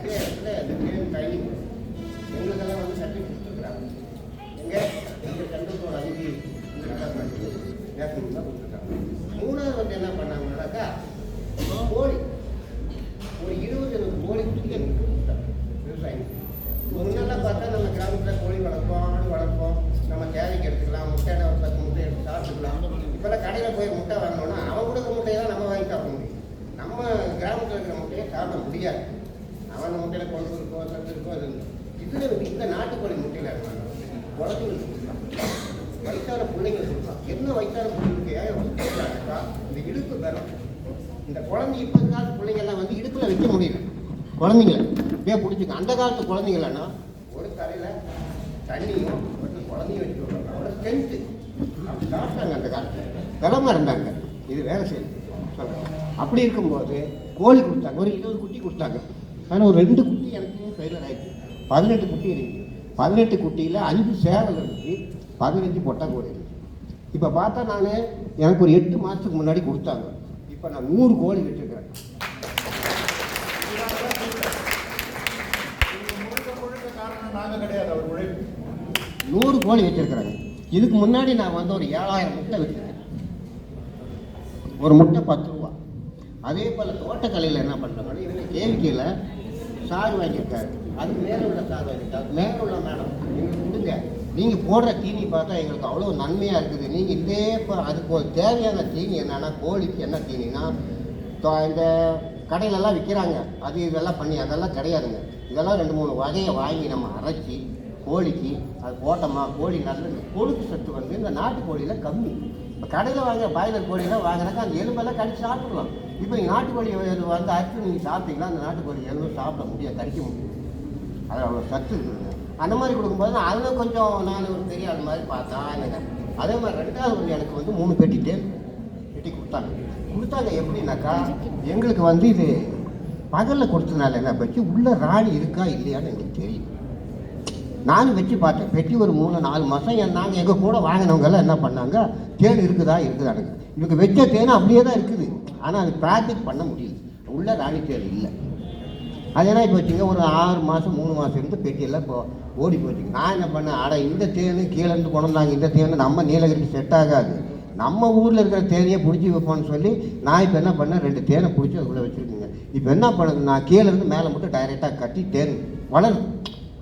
அதே இடத்துல அந்த ட்ரெயின் ட்ரைனிங் எங்களுக்கெல்லாம் வந்து சர்டிஃபிகேட் கொடுத்துருக்குறாங்க. எங்கள் சந்தோஷம் அஞ்சு நேஷனல் தான் கொடுத்துருக்காங்க. மூணாவது வந்து என்ன பண்ணாங்கன்னாக்கா கோழி ஒரு 20 கோழி குட்டி எங்களுக்கு கொடுத்தாங்க விவசாயிகள். முன்னெல்லாம் பார்த்தா நம்ம கிராமத்தில் கோழி வளர்ப்போம், ஆடு வளர்ப்போம், நம்ம தேவைக்கு எடுத்துக்கலாம், முட்டையில ஒரு 10 முட்டை எடுத்து சாப்பிட்டுக்கலாம். இப்போல்லாம் கடையில் போய் முட்டை வாங்கினோன்னா அவன் கொடுக்குற முட்டையை தான் நம்ம வாங்கி சாப்பிட முடியும். நம்ம கிராமத்தில் இருக்கிற முட்டையை சாப்பிட முடியாது. அவன் முட்டையில் கொழுப்பு இருக்கும், சத்து இருக்கும். அது இதில் இந்த நாட்டுக்கோழி முட்டையில் இருந்தாங்க குழந்தைங்களுக்கு கொடுக்கலாம், வயசான பிள்ளைங்க கொடுக்கலாம். என்ன வயசான பிள்ளைங்களுக்கு கொடுக்குறாங்கக்கா இந்த இடுப்பு பெறும். இந்த குழந்தை இப்போ காலத்து பிள்ளைங்கள்லாம் வந்து இடுப்பில் வைக்க முடியல. குழந்தைங்கள இப்படியே பிடிச்சிக்க. அந்த காலத்து குழந்தைங்களன்னா ஒரு தலையில் தண்ணியும் ஒரு குழந்தையும் வச்சு விடுறாங்க. அவ்வளோ ஸ்ட்ரென்த்து அப்படி சாப்பிட்டாங்க. அந்த காலத்தில் திறமை இருந்தாங்க. இது வேலை செய்யுது சொல்கிறேன். அப்படி இருக்கும்போது கோழி கொடுத்தாங்க. ஒரு 20 குட்டி கொடுத்தாங்க. ஆனால் ஒரு 2 குட்டி எனக்கு ஃபெயிலியர் ஆகிடுச்சு. 18 குட்டி இருந்துச்சு. 18 குட்டியில் 5 சேவல் இருந்துச்சு, 15 பொட்டை கோழி இருந்துச்சு. இப்போ பார்த்தா நான் எனக்கு ஒரு 8 மாதத்துக்கு முன்னாடி கொடுத்தாங்க. இப்போ நான் 100 கோழி வச்சுருக்கிறேன். 100 கோழி வச்சிருக்கிறாங்க. இதுக்கு முன்னாடி நான் வந்து ஒரு 7000 முட்டை வச்சுருக்கேன். ஒரு முட்டை 10 ரூபா. அதே போல் தோட்டக்கலையில் என்ன பண்ணுறாங்க, இவங்க கேவிக்கையில் சாறு வாங்கியிருக்காரு. அதுக்கு மேலே உள்ள சாறு வாங்கியிருக்காரு. மேலே உள்ள மேடம் எங்களுக்கு கொடுங்க, நீங்கள் போடுற தீனி பார்த்தா எங்களுக்கு அவ்வளோ நன்மையாக இருக்குது. நீங்கள் இதே இப்போ அதுக்கு ஒரு தேவையான தீனி என்னென்னா, கோழிக்கு என்ன தீனினா இந்த கடையிலெல்லாம் விற்கிறாங்க அது இதெல்லாம் பண்ணி அதெல்லாம் கிடையாதுங்க. இதெல்லாம் 2-3 வகையை வாங்கி நம்ம அரைச்சி கோழிக்கு அது போட்டோமா, கோழி நல்ல கொழுப்பு சத்து வந்து இந்த நாட்டு கோழியில் கம்மி. இப்போ கடையில் வாங்க பாய்லர் கோழியெல்லாம் வாங்கினாக்கா அந்த எலும்பெல்லாம் கடிச்சு சாப்பிடலாம். இப்போ நீங்கள் நாட்டுக்கோழி வந்து அரைச்சி நீங்கள் சாப்பிட்டீங்கன்னா அந்த நாட்டுக்கோழி எலும்பு சாப்பிட முடியாது, கடிக்க முடியும். அது அவ்வளோ சத்து இருக்குதுங்க. அந்த மாதிரி கொடுக்கும்போது அதில் கொஞ்சம் நான் ஒரு பெரிய அது மாதிரி பார்த்தா எனக்கு. அதே மாதிரி 2வது வந்து எனக்கு வந்து 3 பெட்டி தேன் பெட்டி கொடுத்தாங்க. எப்படின்னாக்கா எங்களுக்கு வந்து இது பகலில் கொடுத்ததுனால என்ன பற்றி உள்ள ராணி இருக்கா இல்லையான்னு எங்களுக்கு தெரியும். நானும் வச்சு பார்த்தேன். பெட்டி ஒரு 3-4 மாதம் நாங்கள் எங்கள் கூட வாங்கினவங்கெல்லாம் என்ன பண்ணாங்க, தேன் இருக்குதான்னு. இவங்க வச்ச தேன் அப்படியே தான் இருக்குது. ஆனால் அது ப்ராக்டிஸ் பண்ண முடியல. உள்ள ராணி தேன் இல்லை. அது என்ன இப்போ வச்சுங்க, ஒரு 6 மாதம் 3 மாதம் இருந்து பெட்டியெல்லாம் இப்போ ஓடி போச்சுங்க. நான் என்ன பண்ணேன், இந்த தேன் கீழேருந்து கொண்டு வந்தாங்க. இந்த தேன் நம்ம நீலகிரிக்கு செட் ஆகாது, நம்ம ஊரில் இருக்கிற தேனையை பிடிச்சி வைப்போம்னு சொல்லி நான் இப்போ என்ன பண்ணேன், 2 தேனை பிடிச்சி அதுக்குள்ளே வச்சுருக்குங்க. இப்போ என்ன பண்ணுது, நான் கீழேருந்து மேலே மட்டும் டைரெக்டாக கட்டி தேன் வளரும்.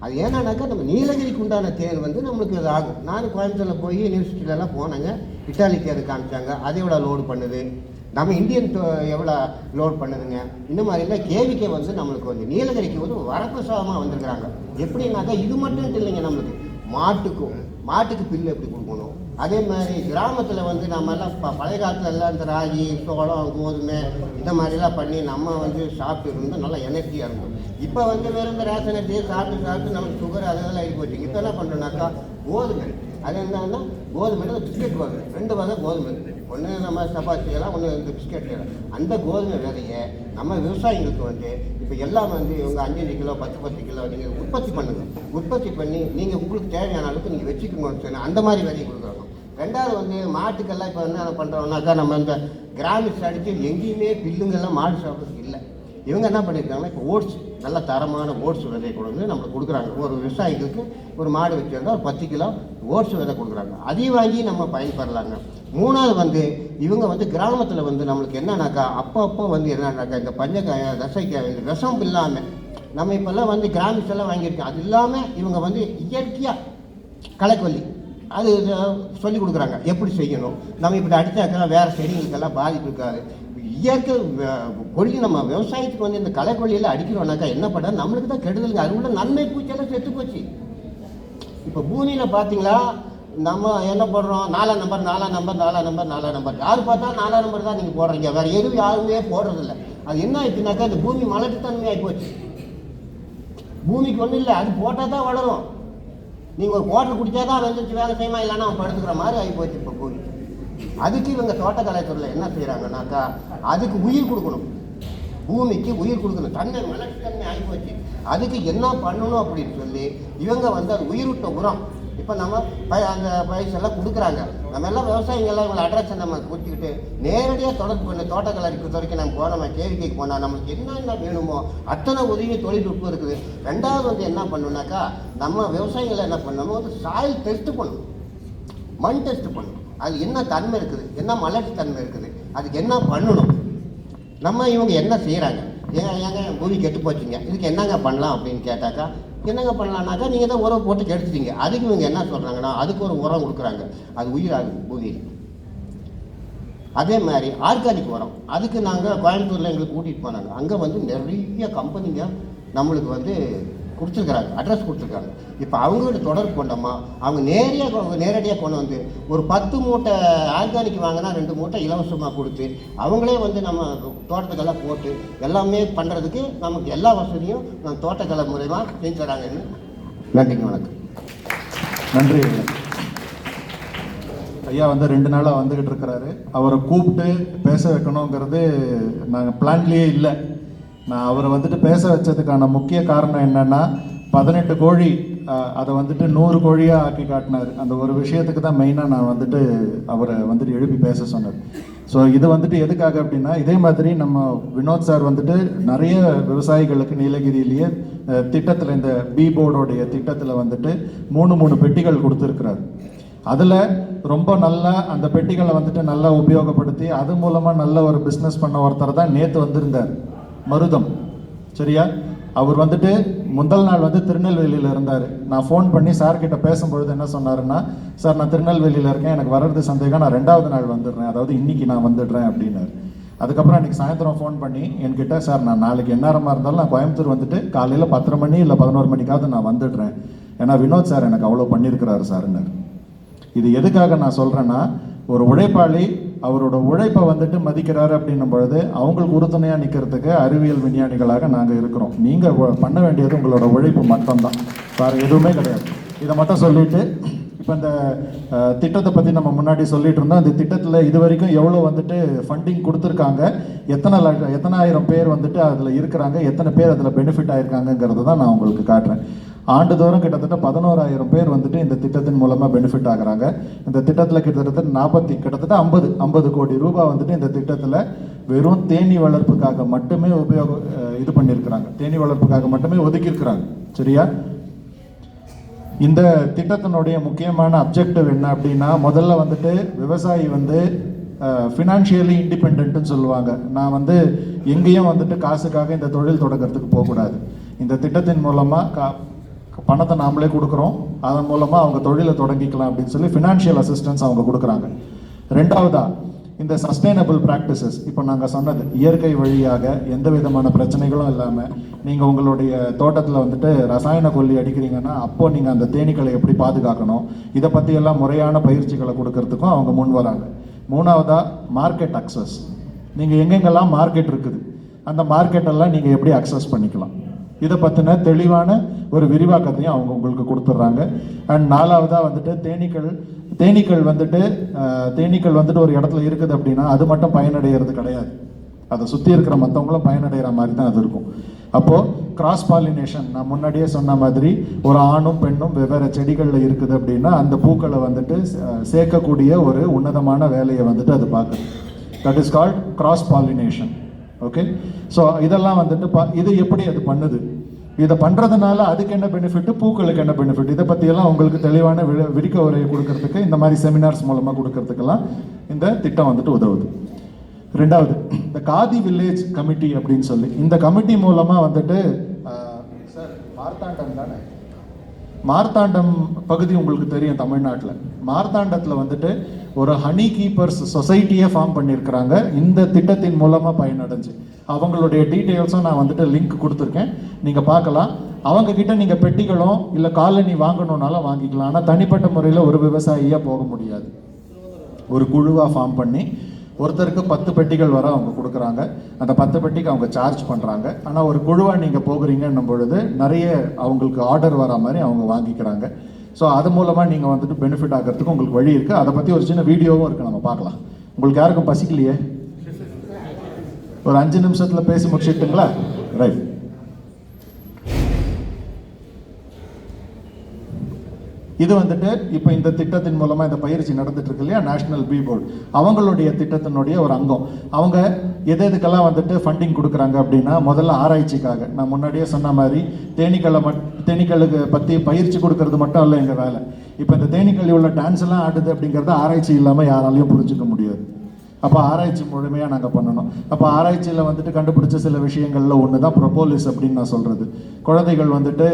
அது ஏன்னாக்கா நம்ம நீலகிரிக்கு உண்டான தேன் வந்து நம்மளுக்கு அது ஆகும். நான் கோயம்புத்தூரில் போய் யூனிவர்சிட்டிலலாம் போனாங்க. இட்டாலி தேன் காமிச்சாங்க, அதை எவ்வளோ லோடு பண்ணுது, நம்ம இந்தியன் எவ்வளோ லோட் பண்ணுதுங்க. இந்த மாதிரிலாம் கேவிக்கை வந்து நம்மளுக்கு வந்து நீலகிரிக்கு வந்து வரப்பிரசாதமாக வந்திருக்கிறாங்க. எப்படின்னாக்கா இது மட்டும் இல்லைங்க, நம்மளுக்கு மாட்டுக்கு பில்லு எப்படி கொடுக்கணும். அதே மாதிரி கிராமத்தில் வந்து நம்ம எல்லாம் பழைய காலத்துல எல்லாம் இந்த ராகி, சோளம், கோதுமை இந்த மாதிரிலாம் பண்ணி நம்ம வந்து சாப்பிட்டு இருந்தால் நல்லா எனர்ஜியாக இருக்கும். இப்போ வந்து வேறு இந்த ரேஷன் அரிசியை சாப்பிட்டு நமக்கு சுகர் அதெல்லாம் ஆகி போச்சு. இப்போ என்ன பண்ணுறோம்னாக்கா கோதுமை, அது என்னன்னா கோதுமையில் பிஸ்கெட் வகை 2 வகை கோதுமை. ஒன்று நம்ம சப்பாத்தி செய்யலாம், ஒன்று இந்த பிஸ்கெட் செய்யலாம். அந்த கோதுமை விதையை நம்ம விவசாயிகளுக்கு வந்து இப்போ எல்லாம் வந்து இவங்க 5 கிலோ 10 கிலோ நீங்கள் உற்பத்தி பண்ணுங்கள். உற்பத்தி பண்ணி நீங்கள் உங்களுக்கு தேவையான அளவுக்கு நீங்கள் வச்சுக்கணும்னு சொன்னால் அந்த மாதிரி விதையை கொடுக்குறாங்க. 2வது வந்து மாட்டுக்கெல்லாம் இப்போ என்ன பண்ணுறோம்னாக்கா, நம்ம இந்த கிராமிக்ஸ் அடித்து எங்கேயுமே பில்லுங்கெல்லாம் மாடு சாப்பிட்றதுக்கு இல்லை. இவங்க என்ன பண்ணியிருக்காங்கன்னா, இப்போ ஓட்ஸ், நல்ல தரமான ஓட்ஸ் விதையை கொண்டு வந்து நம்மளுக்கு கொடுக்குறாங்க. ஒரு விவசாயிகளுக்கு ஒரு மாடு வச்சுருந்தா ஒரு 10 கிலோ ஓட்ஸ் விதை கொடுக்குறாங்க. அதையும் வாங்கி நம்ம பயன்பெறலாங்க. 3வது வந்து இவங்க வந்து கிராமத்தில் வந்து நம்மளுக்கு என்னன்னாக்கா, அப்போ வந்து என்னன்னாக்கா இந்த பஞ்சக்காய தசைக்காய் இந்த விஷம் இல்லாமல் நம்ம இப்போல்லாம் வந்து கிராமிக்ஸ் எல்லாம் வாங்கியிருக்கோம். அது இல்லாமல் இவங்க வந்து இயற்கையாக களைக்கொல்லி அது சொல்லி கொடுக்குறாங்க எப்படி செய்யணும். நம்ம இப்படி அடித்தாக்கா வேறு செடிகளுக்கெல்லாம் பாதிப்பு இருக்காது. இயற்கை கொல்லி நம்ம விவசாயத்துக்கு வந்து இந்த களைக்கொல்லியெல்லாம் அடிக்கிறோம்னாக்கா என்ன பண்ண நம்மளுக்கு தான் கெடுதலுங்க. அது உள்ள நன்மை பூச்செல்லாம் செத்து போச்சு. இப்போ பூமியில் பார்த்தீங்களா, நம்ம என்ன போடுறோம், 4ஆம் நம்பர் யார் பார்த்தா 4ஆம் நம்பர் தான் நீங்கள் போடுறீங்க. வேறு எதுவும் யாருமே போடுறதில்ல. அது என்ன ஆயிடுச்சுனாக்கா, இந்த பூமி மலட்டுத்தன்மை ஆகி போச்சு. பூமிக்கு ஒன்றும் இல்லை, அது போட்டால் தான் வளரும். நீங்கள் ஒரு குவாட்டர் குடித்தா தான் வந்துச்சு வேலை செய்யுமா, இல்லைன்னா அவன் படுத்துக்கிற மாதிரி ஆகி போச்சு இப்போ பூமி. அதுக்கு இவங்க தோட்டக்கலைத்துறையில் என்ன செய்கிறாங்கன்னாக்கா, அதுக்கு உயிர் கொடுக்கணும், பூமிக்கு உயிர் கொடுக்கணும். தன்மை மலட்டுத்தன்மை ஆகி போச்சு. அதுக்கு என்ன பண்ணணும் அப்படின்னு சொல்லி இவங்க வந்து அது உயிரூட்ட உரம். இப்போ நம்ம அந்த பைசெல்லாம் கொடுக்குறாங்க. நம்ம எல்லாம் விவசாயிகள்லாம் இவங்களை அட்ரஸை நம்ம கொடுத்துக்கிட்டு நேரடியாக தொடர்பு பண்ணி தோட்டக்கலை இருக்கிற வரைக்கும் நம்ம போனோம், கேவிக்கைக்கு போனால் நம்மளுக்கு என்னென்ன வேணுமோ அத்தனை உதவி தொழில்நுட்பம் இருக்குது. ரெண்டாவது வந்து என்ன பண்ணணுன்னாக்கா, நம்ம விவசாயிகளை என்ன பண்ணணும், வந்து சாயில் டெஸ்ட் பண்ணணும், மண் டெஸ்ட் பண்ணணும். அது என்ன தன்மை இருக்குது, என்ன மலர்ச்சி தன்மை இருக்குது, அதுக்கு என்ன பண்ணணும், நம்ம இவங்க என்ன செய்கிறாங்க, ஏங்க பூமி கெட்டு போச்சுங்க, இதுக்கு என்னங்க பண்ணலாம் அப்படின்னு கேட்டாக்கா, என்னங்க பண்ணலான்னாக்கா நீங்கள் தான் உரம் போட்டு கெடுத்துட்டீங்க. அதுக்கு இவங்க என்ன சொல்கிறாங்கன்னா, அதுக்கு ஒரு உரம் கொடுக்குறாங்க, அது உயிராகுது பூமியில். அதே மாதிரி ஆர்கானிக் உரம், அதுக்கு நாங்கள் கோயம்புத்தூரில் எங்களுக்கு கூட்டிகிட்டு போனாங்க. அங்கே வந்து நிறைய கம்பெனிங்க நம்மளுக்கு வந்து கொடுத்துருக்குறாங்க, அட்ரஸ் கொடுத்துருக்காங்க. இப்போ அவங்ககிட்ட தொடர்பு கொண்டோமா, அவங்க நேரடியாக கொண்டு வந்து ஒரு 10 மூட்டை ஆர்கானிக் வாங்கினா 2 மூட்டை இலவசமாக கொடுத்து அவங்களே வந்து நம்ம தோட்டத்துக்கெல்லாம் போட்டு எல்லாமே பண்ணுறதுக்கு நமக்கு எல்லா வசதியும் நம்ம தோட்டக்கலை மூலமா செஞ்சு தராங்கன்னு. நன்றிங்க, வணக்கம். நன்றி ஐயா. வந்து 2 நாளாக வந்துக்கிட்டு இருக்கிறாரு. அவரை கூப்பிட்டு பேச வைக்கணுங்கிறது நாங்கள் பிளான்லேயே இல்லை. நான் அவரை வந்துட்டு பேச வச்சதுக்கான முக்கிய காரணம் என்னென்னா, 18 கோழி அதை வந்துட்டு 100 கோழியாக ஆக்கி காட்டினார். அந்த ஒரு விஷயத்துக்கு தான் மெயினாக நான் வந்துட்டு அவரை வந்துட்டு எழுப்பி பேச சொன்னார். ஸோ இது வந்துட்டு எதுக்காக அப்படின்னா, இதே மாதிரி நம்ம வினோத் சார் வந்துட்டு நிறைய விவசாயிகளுக்கு நீலகிரியிலேயே திட்டத்தில், இந்த பி போர்டோடைய திட்டத்தில் வந்துட்டு 3 பெட்டிகள் கொடுத்துருக்கிறார். அதில் ரொம்ப நல்லா அந்த பெட்டிகளை வந்துட்டு நல்லா உபயோகப்படுத்தி அது மூலமாக நல்ல ஒரு பிஸ்னஸ் பண்ண ஒருத்தர் தான் நேற்று வந்திருந்தார், மருதம். சரியா? அவர் வந்துட்டு முதல் நாள் வந்து திருநெல்வேலியில் இருந்தார். நான் ஃபோன் பண்ணி சார்கிட்ட பேசும்பொழுது என்ன சொன்னாருன்னா, சார் நான் திருநெல்வேலியில் இருக்கேன், எனக்கு வர்றது சந்தேகம், நான் 2வது நாள் வந்துடுறேன், அதாவது இன்னைக்கு நான் வந்துடுறேன் அப்படின்னாரு. அதுக்கப்புறம் அன்றைக்கி சாயந்தரம் ஃபோன் பண்ணி என்கிட்ட, சார் நான் நாளைக்கு எந்நேரமாக இருந்தாலும் நான் கோயம்புத்தூர் வந்துட்டு காலையில் 10 மணி இல்லை 11 மணிக்காவது நான் வந்துடுறேன், ஏன்னா வினோத் சார் எனக்கு அவ்வளோ பண்ணியிருக்கிறாரு சார்ன்னார். இது எதுக்காக நான் சொல்கிறேன்னா, ஒரு உழைப்பாளி அவரோட உழைப்பை வந்துட்டு மதிக்கிறாரு அப்படின்னும் பொழுது அவங்களுக்கு உறுதுணையாக நிற்கிறதுக்கு அறிவியல் விஞ்ஞானிகளாக நாங்கள் இருக்கிறோம். நீங்கள் பண்ண வேண்டியது உங்களோட உழைப்பு மட்டும்தான், வேறு எதுவுமே கிடையாது. இதை மட்டும் சொல்லிவிட்டு, இப்போ இந்த திட்டத்தை பற்றி நம்ம முன்னாடி சொல்லிட்டு இருந்தோம். இந்த திட்டத்தில் இது வரைக்கும் எவ்வளோ வந்துட்டு ஃபண்டிங் கொடுத்துருக்காங்க, எத்தனை ஆயிரம் பேர் வந்துட்டு அதில் இருக்கிறாங்க, எத்தனை பேர் அதில் பெனிஃபிட் ஆகிருக்காங்கங்கிறது தான் நான் உங்களுக்கு காட்டுறேன். ஆண்டுதோறும் கிட்டத்தட்ட 11,000 பேர் வந்துட்டு இந்த திட்டத்தின் மூலமாக பெனிஃபிட் ஆகுறாங்க. இந்த திட்டத்தில் கிட்டத்தட்ட 50 கோடி ரூபாய் வந்துட்டு இந்த திட்டத்தில் வெறும் தேனீ வளர்ப்புக்காக மட்டுமே இது பண்ணியிருக்கிறாங்க, தேனீ வளர்ப்புக்காக மட்டுமே ஒதுக்கியிருக்கிறாங்க. சரியா? இந்த திட்டத்தினுடைய முக்கியமான அப்ஜெக்டிவ் என்ன அப்படின்னா, முதல்ல வந்துட்டு விவசாயி வந்து ஃபினான்ஷியலி இண்டிபெண்ட்னு சொல்லுவாங்க. நான் வந்து எங்கேயும் வந்துட்டு காசுக்காக இந்த தொழில் தொடங்கிறதுக்கு போகக்கூடாது. இந்த திட்டத்தின் மூலமாக பணத்தை நாமளே கொடுக்குறோம், அதன் மூலமாக அவங்க தொழிலை தொடங்கிக்கலாம் அப்படின்னு சொல்லி ஃபினான்ஷியல் அசிஸ்டன்ஸ் அவங்க கொடுக்குறாங்க. 2வதா இந்த சஸ்டைனபிள் ப்ராக்டிசஸ், இப்போ நாங்கள் சொன்னது இயற்கை வழியாக எந்த விதமான பிரச்சனைகளும் இல்லாமல் நீங்கள் உங்களுடைய தோட்டத்தில் வந்துட்டு ரசாயன கொல்லி அடிக்கிறீங்கன்னா அப்போ நீங்கள் அந்த தேனீக்களை எப்படி பாதுகாக்கணும், இதை பற்றியெல்லாம் முறையான பயிற்சிகளை கொடுக்கறதுக்கும் அவங்க முன் வராங்க. 3வதா மார்க்கெட் அக்சஸ், நீங்கள் எங்கெங்கெல்லாம் மார்க்கெட் இருக்குது அந்த மார்க்கெட்டெல்லாம் நீங்கள் எப்படி அக்சஸ் பண்ணிக்கலாம், இதை பற்றின தெளிவான ஒரு விரிவாக்கத்தையும் அவங்க உங்களுக்கு கொடுத்துட்றாங்க. அண்ட் 4வதா வந்துட்டு தேனீக்கள் வந்துட்டு ஒரு இடத்துல இருக்குது அப்படின்னா அது மட்டும் பயனடைகிறது கிடையாது, அதை சுற்றி இருக்கிற மற்றவங்களும் பயனடைகிற மாதிரி தான் அது இருக்கும். அப்போது கிராஸ் பாலினேஷன், நான் முன்னாடியே சொன்ன மாதிரி ஒரு ஆணும் பெண்ணும் வெவ்வேறு செடிகளில் இருக்குது அப்படின்னா அந்த பூக்களை வந்துட்டு சேர்க்கக்கூடிய ஒரு உன்னதமான வேலையை வந்துட்டு அது பார்க்குது. That is called cross pollination. Okay, so இதெல்லாம் வந்துட்டு இது எப்படி அது பண்ணுது, இதை பண்ணுறதுனால அதுக்கு என்ன பெனிஃபிட், பூக்களுக்கு என்ன பெனிஃபிட், இதை பற்றியெல்லாம் உங்களுக்கு தெளிவான விரிக்க உரையை கொடுக்கறதுக்கு இந்த மாதிரி செமினார்ஸ் மூலமாக கொடுக்கறதுக்கெல்லாம் இந்த திட்டம் வந்துட்டு உதவுது. 2வது இந்த காதி வில்லேஜ் கமிட்டி அப்படின்னு சொல்லி, இந்த கமிட்டி மூலமாக வந்துட்டு சார் மார்த்தாண்டம் தானே, மார்த்தாண்டம் பகுதி உங்களுக்கு தெரியும் தமிழ்நாட்டில். மார்த்தாண்டத்தில் வந்துட்டு ஒரு ஹனி கீப்பர்ஸ் சொசைட்டியை ஃபார்ம் பண்ணியிருக்கிறாங்க இந்த திட்டத்தின் மூலமாக பயனடைஞ்சு. அவங்களுடைய டீட்டெயில்ஸும் நான் வந்துட்டு லிங்க் கொடுத்துருக்கேன், நீங்கள் பார்க்கலாம். அவங்கக்கிட்ட நீங்கள் பெட்டிகளும் இல்லை காலனி வாங்கணுன்னாலும் வாங்கிக்கலாம். ஆனால் தனிப்பட்ட முறையில் ஒரு விவசாயியாக போக முடியாது, ஒரு குழுவாக ஃபார்ம் பண்ணி ஒருத்தருக்கு 10 பெட்டிகள் வர அவங்க கொடுக்குறாங்க. அந்த 10 பெட்டிக்கு அவங்க சார்ஜ் பண்ணுறாங்க. ஆனால் ஒரு குழுவாக நீங்கள் போகிறீங்கன்னும் பொழுது நிறைய அவங்களுக்கு ஆர்டர் வர மாதிரி அவங்க வாங்கிக்கிறாங்க. ஸோ அது மூலமாக நீங்கள் வந்துட்டு பெனிஃபிட் ஆகிறதுக்கு உங்களுக்கு வழி இருக்குது. அதை பற்றி ஒரு சின்ன வீடியோவும் இருக்குது, நம்ம பார்க்கலாம். உங்களுக்கு யாருக்கும் பசிக்கலையே? ஒரு 5 நிமிஷத்தில் பேசி முடிச்சுட்டுங்களா? ரைட். இது வந்துட்டு இப்போ இந்த திட்டத்தின் மூலமாக இந்த பயிற்சி நடந்துட்டு இருக்கு இல்லையா, நேஷனல் பி போர்டு அவங்களுடைய திட்டத்தினுடைய ஒரு அங்கம். அவங்க எதுக்கெல்லாம் வந்துட்டு ஃபண்டிங் கொடுக்குறாங்க அப்படின்னா, முதல்ல ஆராய்ச்சிக்காக நான் முன்னாடியே சொன்ன மாதிரி தேனீக்களுக்கு பற்றி பயிற்சி கொடுக்கறது மட்டும் இல்லை எங்கள் வேலை. இப்போ இந்த தேனீக்கள் உள்ள டான்ஸ் எல்லாம் ஆடுது அப்படிங்கிறத ஆராய்ச்சி இல்லாமல் யாராலையும் புரிஞ்சுக்க முடியாது. அப்போ ஆராய்ச்சி முழுமையாக நாங்கள் பண்ணணும். அப்போ ஆராய்ச்சியில் வந்துட்டு கண்டுபிடிச்ச சில விஷயங்களில் ஒன்று தான் ப்ரொபோலிஸ் அப்படின்னு நான் சொல்கிறது. குழந்தைகள் வந்துட்டு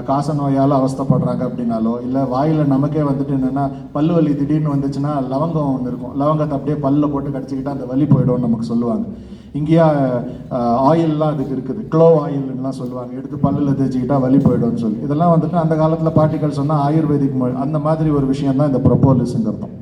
காச நோயால் அவஸ்தைப்படுறாங்க அப்படின்னாலோ, இல்லை வாயில் நமக்கே வந்துட்டு என்னென்னா பல்லு வலி திடீர்னு வந்துச்சுன்னா லவங்கம் ஒன்று இருக்கும், லவங்கத்தை அப்படியே பல்லில் போட்டு கடிச்சிக்கிட்டா அந்த வலி போயிடும்னு நமக்கு சொல்லுவாங்க. இங்கேயா ஆயிலெலாம் அதுக்கு இருக்குது, க்ளோ ஆயில்லாம் சொல்லுவாங்க, எடுத்து பல்லில் தேய்ச்சிக்கிட்டா வலி போயிடும்னு சொல்லி. இதெல்லாம் வந்துட்டு அந்த காலத்தில் பாட்டிகள் சொன்னால் ஆயுர்வேதிக் அந்த மாதிரி ஒரு விஷயம் தான் இந்த ப்ரொபோலிஸுங்கிறதும்.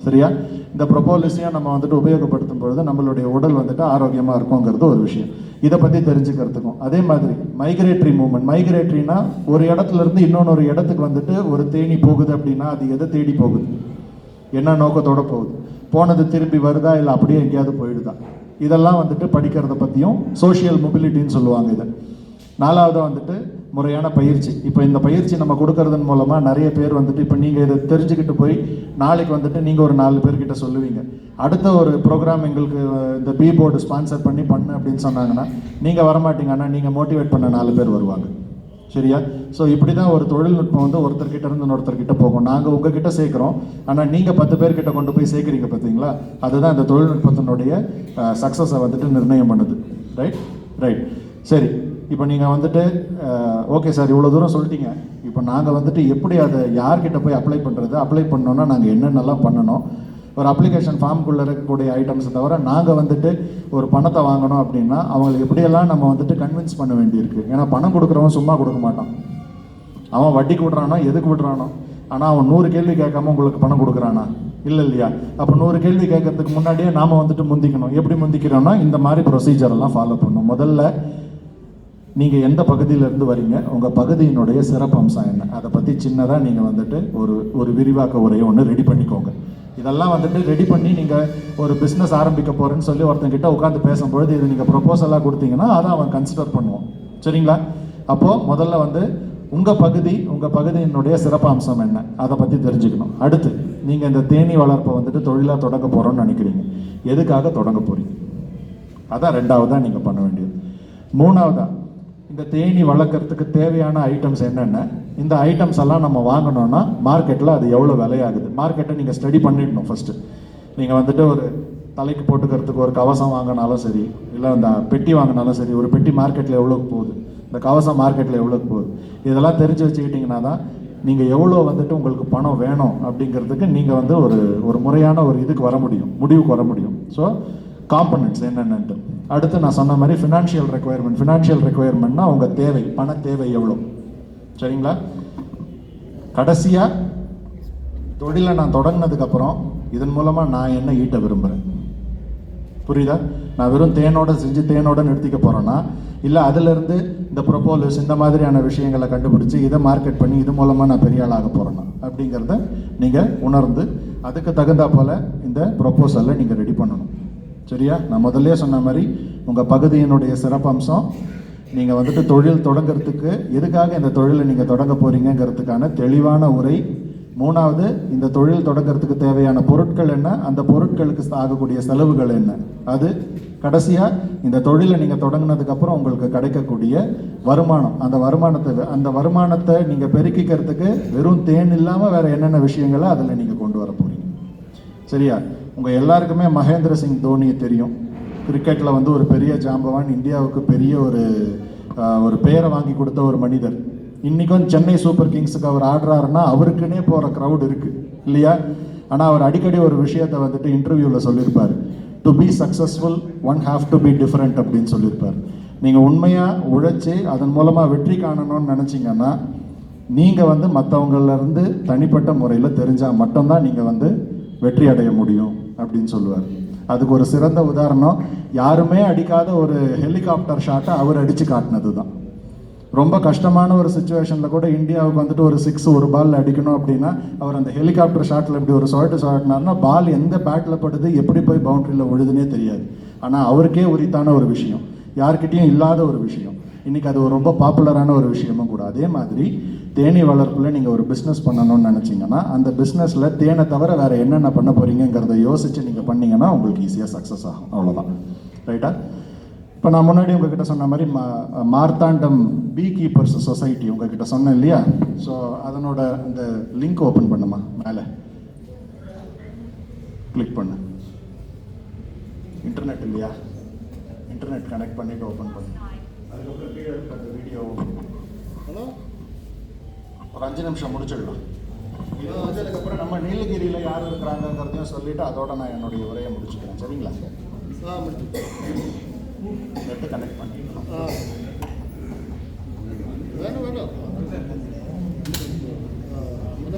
சரியா? இந்த ப்ரொபோலிஸையும் நம்ம வந்துட்டு உபயோகப்படுத்தும் பொழுது நம்மளுடைய உடல் வந்துட்டு ஆரோக்கியமாக இருக்குங்கிறது ஒரு விஷயம். இதை பற்றி தெரிஞ்சுக்கிறதுக்கும் அதே மாதிரி மைக்ரேட்டரி மூவ்மெண்ட். மைக்ரேட்டரினா ஒரு இடத்துல இருந்து இன்னொன்று இடத்துக்கு வந்துட்டு ஒரு தேனி போகுது அப்படின்னா அது எதை தேடி போகுது, என்ன நோக்கத்தோடு போகுது, போனது திரும்பி வருதா இல்லை அப்படியே எங்கேயாவது போயிடுதா, இதெல்லாம் வந்துட்டு படிக்கிறத பற்றியும் சோஷியல் மொபிலிட்டின்னு சொல்லுவாங்க இதை. நாலாவதாக வந்துட்டு முறையான பயிற்சி. இப்போ இந்த பயிற்சி நம்ம கொடுக்கறதன் மூலமாக நிறைய பேர் வந்துட்டு இப்போ நீங்கள் இதை தெரிஞ்சுக்கிட்டு போய் நாளைக்கு வந்துட்டு நீங்கள் ஒரு 4 பேர்கிட்ட சொல்லுவீங்க. அடுத்த ஒரு ப்ரோக்ராம் எங்களுக்கு இந்த பி போர்டு ஸ்பான்சர் பண்ணு அப்படின்னு சொன்னாங்கன்னா நீங்கள் வரமாட்டீங்க, ஆனால் நீங்கள் மோட்டிவேட் பண்ண 4 பேர் வருவாங்க. சரியா? ஸோ இப்படி தான் ஒரு தொழில்நுட்பம் வந்து ஒருத்தர்கிட்ட இருந்து இன்னொருத்தர்கிட்ட போகும். நாங்கள் உங்ககிட்ட சேர்க்குறோம், ஆனால் நீங்கள் 10 பேர்கிட்ட கொண்டு போய் சேர்க்குறீங்க பார்த்தீங்களா, அதுதான் இந்த தொழில்நுட்பத்தினுடைய சக்ஸஸை வந்துட்டு நிர்ணயம் பண்ணுது. ரைட். சரி, இப்போ நீங்கள் வந்துட்டு ஓகே சார் இவ்வளோ தூரம் சொல்லிட்டீங்க, இப்போ நாங்கள் வந்துட்டு எப்படி அதை யார்கிட்ட போய் அப்ளை பண்ணுறது, அப்ளை பண்ணோன்னா நாங்கள் என்னென்னலாம் பண்ணணும், ஒரு அப்ளிகேஷன் ஃபார்முக்குள்ளே இருக்கக்கூடிய ஐட்டம்ஸை தவிர நாங்கள் வந்துட்டு ஒரு பணத்தை வாங்கணும் அப்படின்னா அவங்களுக்கு எப்படியெல்லாம் நம்ம வந்துட்டு கன்வின்ஸ் பண்ண வேண்டியிருக்கு. ஏன்னா பணம் கொடுக்குறவன் சும்மா கொடுக்க மாட்டான், அவன் வட்டிக்கு விட்றானோ எதுக்கு விட்றானோ, ஆனால் அவன் 100 கேள்வி கேட்காம உங்களுக்கு பணம் கொடுக்குறானா இல்லை இல்லையா? அப்போ 100 கேள்வி கேட்கறதுக்கு முன்னாடியே நாம் வந்துட்டு முந்திக்கணும். எப்படி முந்திக்கிறோன்னா இந்த மாதிரி ப்ரொசீஜரெல்லாம் ஃபாலோ பண்ணணும். முதல்ல நீங்கள் எந்த பகுதியிலேருந்து வரீங்க, உங்கள் பகுதியினுடைய சிறப்பு அம்சம் என்ன, அதை பற்றி சின்னதாக நீங்கள் வந்துட்டு ஒரு விரிவாக்க உரையை ஒன்று ரெடி பண்ணிக்கோங்க. இதெல்லாம் வந்துட்டு ரெடி பண்ணி நீங்கள் ஒரு பிஸ்னஸ் ஆரம்பிக்க போகிறேன்னு சொல்லி ஒருத்தங்கிட்ட உட்காந்து பேசும்பொழுது இது நீங்கள் ப்ரொப்போசலாக கொடுத்தீங்கன்னா அதை அவன் கன்சிடர் பண்ணுவான். சரிங்களா? அப்போது முதல்ல வந்து உங்கள் பகுதியினுடைய சிறப்பு அம்சம் என்ன அதை பற்றி தெரிஞ்சுக்கணும். அடுத்து நீங்கள் இந்த தேனீ வளர்ப்பை வந்துட்டு தொழிலாக தொடங்க போகிறோன்னு நினைக்கிறீங்க, எதுக்காக தொடங்க போகிறீங்க, அதான் 2வதாக நீங்கள் பண்ண வேண்டியது. 3வதாக இந்த தேனீ வளர்க்குறதுக்கு தேவையான ஐட்டம்ஸ் என்னென்ன, இந்த ஐட்டம்ஸ் எல்லாம் நம்ம வாங்கணும்னா மார்க்கெட்டில் அது எவ்வளோ விலையாகுது, மார்க்கெட்டை நீங்கள் ஸ்டடி பண்ணிடணும். ஃபஸ்ட்டு நீங்கள் வந்துட்டு ஒரு தலைக்கு போட்டுக்கிறதுக்கு ஒரு கவசம் வாங்கினாலும் சரி, இல்லை அந்த பெட்டி வாங்கினாலும் சரி, ஒரு பெட்டி மார்க்கெட்டில் எவ்வளோக்கு போகுது, இந்த கவசம் மார்க்கெட்டில் எவ்வளோக்கு போகுது, இதெல்லாம் தெரிஞ்சு வச்சுக்கிட்டிங்கன்னா தான் நீங்கள் எவ்வளோ வந்துட்டு உங்களுக்கு பணம் வேணும் அப்படிங்கிறதுக்கு நீங்கள் வந்து ஒரு முறையான ஒரு இதுக்கு வர முடியும், முடிவுக்கு வர முடியும். ஸோ காம்பனன்ட்ஸ் என்னென்னட்டு. அடுத்து நான் சொன்ன மாதிரி ஃபினான்ஷியல் ரெக்குயர்மெண்ட்னா உங்கள் தேவை, பண தேவை எவ்வளோ. சரிங்களா? கடைசியாக தொழிலை நான் தொடங்கினதுக்கப்புறம் இதன் மூலமாக நான் என்ன ஈட்ட விரும்புகிறேன், புரியுதா? நான் வெறும் தேனோட நிறுத்திக்க போகிறேன்னா, இல்லை அதிலிருந்து இந்த ப்ரொபோலிஸ் இந்த மாதிரியான விஷயங்களை கண்டுபிடிச்சி இதை மார்க்கெட் பண்ணி இது மூலமாக நான் பெரிய ஆளாக போகிறேன்னா அப்படிங்கிறத நீங்கள் உணர்ந்து அதுக்கு தகுந்தா போல் இந்த ப்ரொப்போசலை நீங்கள் ரெடி பண்ணணும். சரியா? நான் முதல்ல சொன்ன மாதிரி உங்கள் பகுதியினுடைய சிறப்பம்சம், நீங்கள் வந்துட்டு தொழில் தொடங்கிறதுக்கு எதுக்காக இந்த தொழிலை நீங்கள் தொடங்க போகிறீங்கிறதுக்கான தெளிவான உரை. 3வது இந்த தொழில் தொடங்கிறதுக்கு தேவையான பொருட்கள் என்ன, அந்த பொருட்களுக்கு ஆகக்கூடிய செலவுகள் என்ன. அது கடைசியாக இந்த தொழிலை நீங்கள் தொடங்கினதுக்கப்புறம் உங்களுக்கு கிடைக்கக்கூடிய வருமானம், அந்த வருமானத்தை நீங்கள் பெருக்கிக்கிறதுக்கு வெறும் தேன் இல்லாமல் வேறு என்னென்ன விஷயங்களை அதில் நீங்கள் கொண்டு வர போகிறீங்க. சரியா? உங்கள் எல்லாருக்குமே மகேந்திர சிங் தோனியை தெரியும். கிரிக்கெட்டில் வந்து ஒரு பெரிய ஜாம்பவான், இந்தியாவுக்கு பெரிய ஒரு பெயரை வாங்கி கொடுத்த ஒரு மனிதர். இன்றைக்கும் சென்னை சூப்பர் கிங்ஸுக்கு அவர் ஆடுறாருன்னா அவருக்குன்னே போகிற க்ரௌட் இருக்குது இல்லையா? ஆனால் அவர் அடிக்கடி ஒரு விஷயத்தை வந்துட்டு இன்டர்வியூவில் சொல்லியிருப்பார், to be successful one have to be different அப்படின்னு சொல்லியிருப்பார். நீங்கள் உண்மையாக உழைச்சி அதன் மூலமாக வெற்றி காணணும்னு நினச்சிங்கன்னா நீங்கள் வந்து மற்றவங்களிருந்து தனிப்பட்ட முறையில் தெரிஞ்சால் மட்டும்தான் நீங்கள் வந்து வெற்றி அடைய முடியும் அப்படின்னு சொல்லுவார். அதுக்கு ஒரு சிறந்த உதாரணம், யாருமே அடிக்காத ஒரு ஹெலிகாப்டர் ஷாட்டை அவர் அடித்து காட்டினது தான். ரொம்ப கஷ்டமான ஒரு சுச்சுவேஷனில் கூட இந்தியாவுக்கு வந்துட்டு ஒரு 6 ஒரு பால் அடிக்கணும் அப்படின்னா அவர் அந்த ஹெலிகாப்டர் ஷாட்டில் இப்படி ஒரு சுழட்டினார்னா பால் எந்த பேட்டில் படுது, எப்படி போய் பவுண்டரியில் விழுதுன்னே தெரியாது. ஆனால் அவருக்கே உரித்தான ஒரு விஷயம், யார்கிட்டையும் இல்லாத ஒரு விஷயம். இன்றைக்கி அது ரொம்ப பாப்புலரான ஒரு விஷயமும் கூட. அதே மாதிரி தேனீ வளர்ப்பில் நீங்கள் ஒரு பிஸ்னஸ் பண்ணணும்னு நினச்சிங்கன்னா அந்த பிஸ்னஸில் தேனை தவிர வேறு என்னென்ன பண்ண போகிறீங்கிறத யோசித்து நீங்கள் பண்ணிங்கன்னா உங்களுக்கு ஈஸியாக சக்ஸஸ் ஆகும். அவ்வளோதான். ரைட்டா? இப்போ நான் முன்னாடி உங்ககிட்ட சொன்ன மாதிரி மார்த்தாண்டம் பீ கீப்பர்ஸ் சொசைட்டி உங்ககிட்ட சொன்னேன் இல்லையா? ஸோ அதனோட அந்த லிங்க் ஓப்பன் பண்ணுமா, மேலே கிளிக் பண்ணு. இன்டர்நெட் இல்லையா? இன்டர்நெட் கனெக்ட் பண்ணிவிட்டு ஓப்பன் பண்ணு. அதுக்கப்புறம் கீழே இருக்க அந்த வீடியோ ஹலோ ஒரு 5 நிமிஷம் முடிச்சிடலாம். இது வந்ததுக்கப்புறம் நம்ம நீலகிரியில் யார் இருக்கிறாங்கிறதையும் சொல்லிவிட்டு அதோட நான் என்னுடைய உரையை முடிச்சுக்கிறேன். சரிங்களா? நெட்டு கனெக்ட் பண்ணிக்கலாம். வேணும்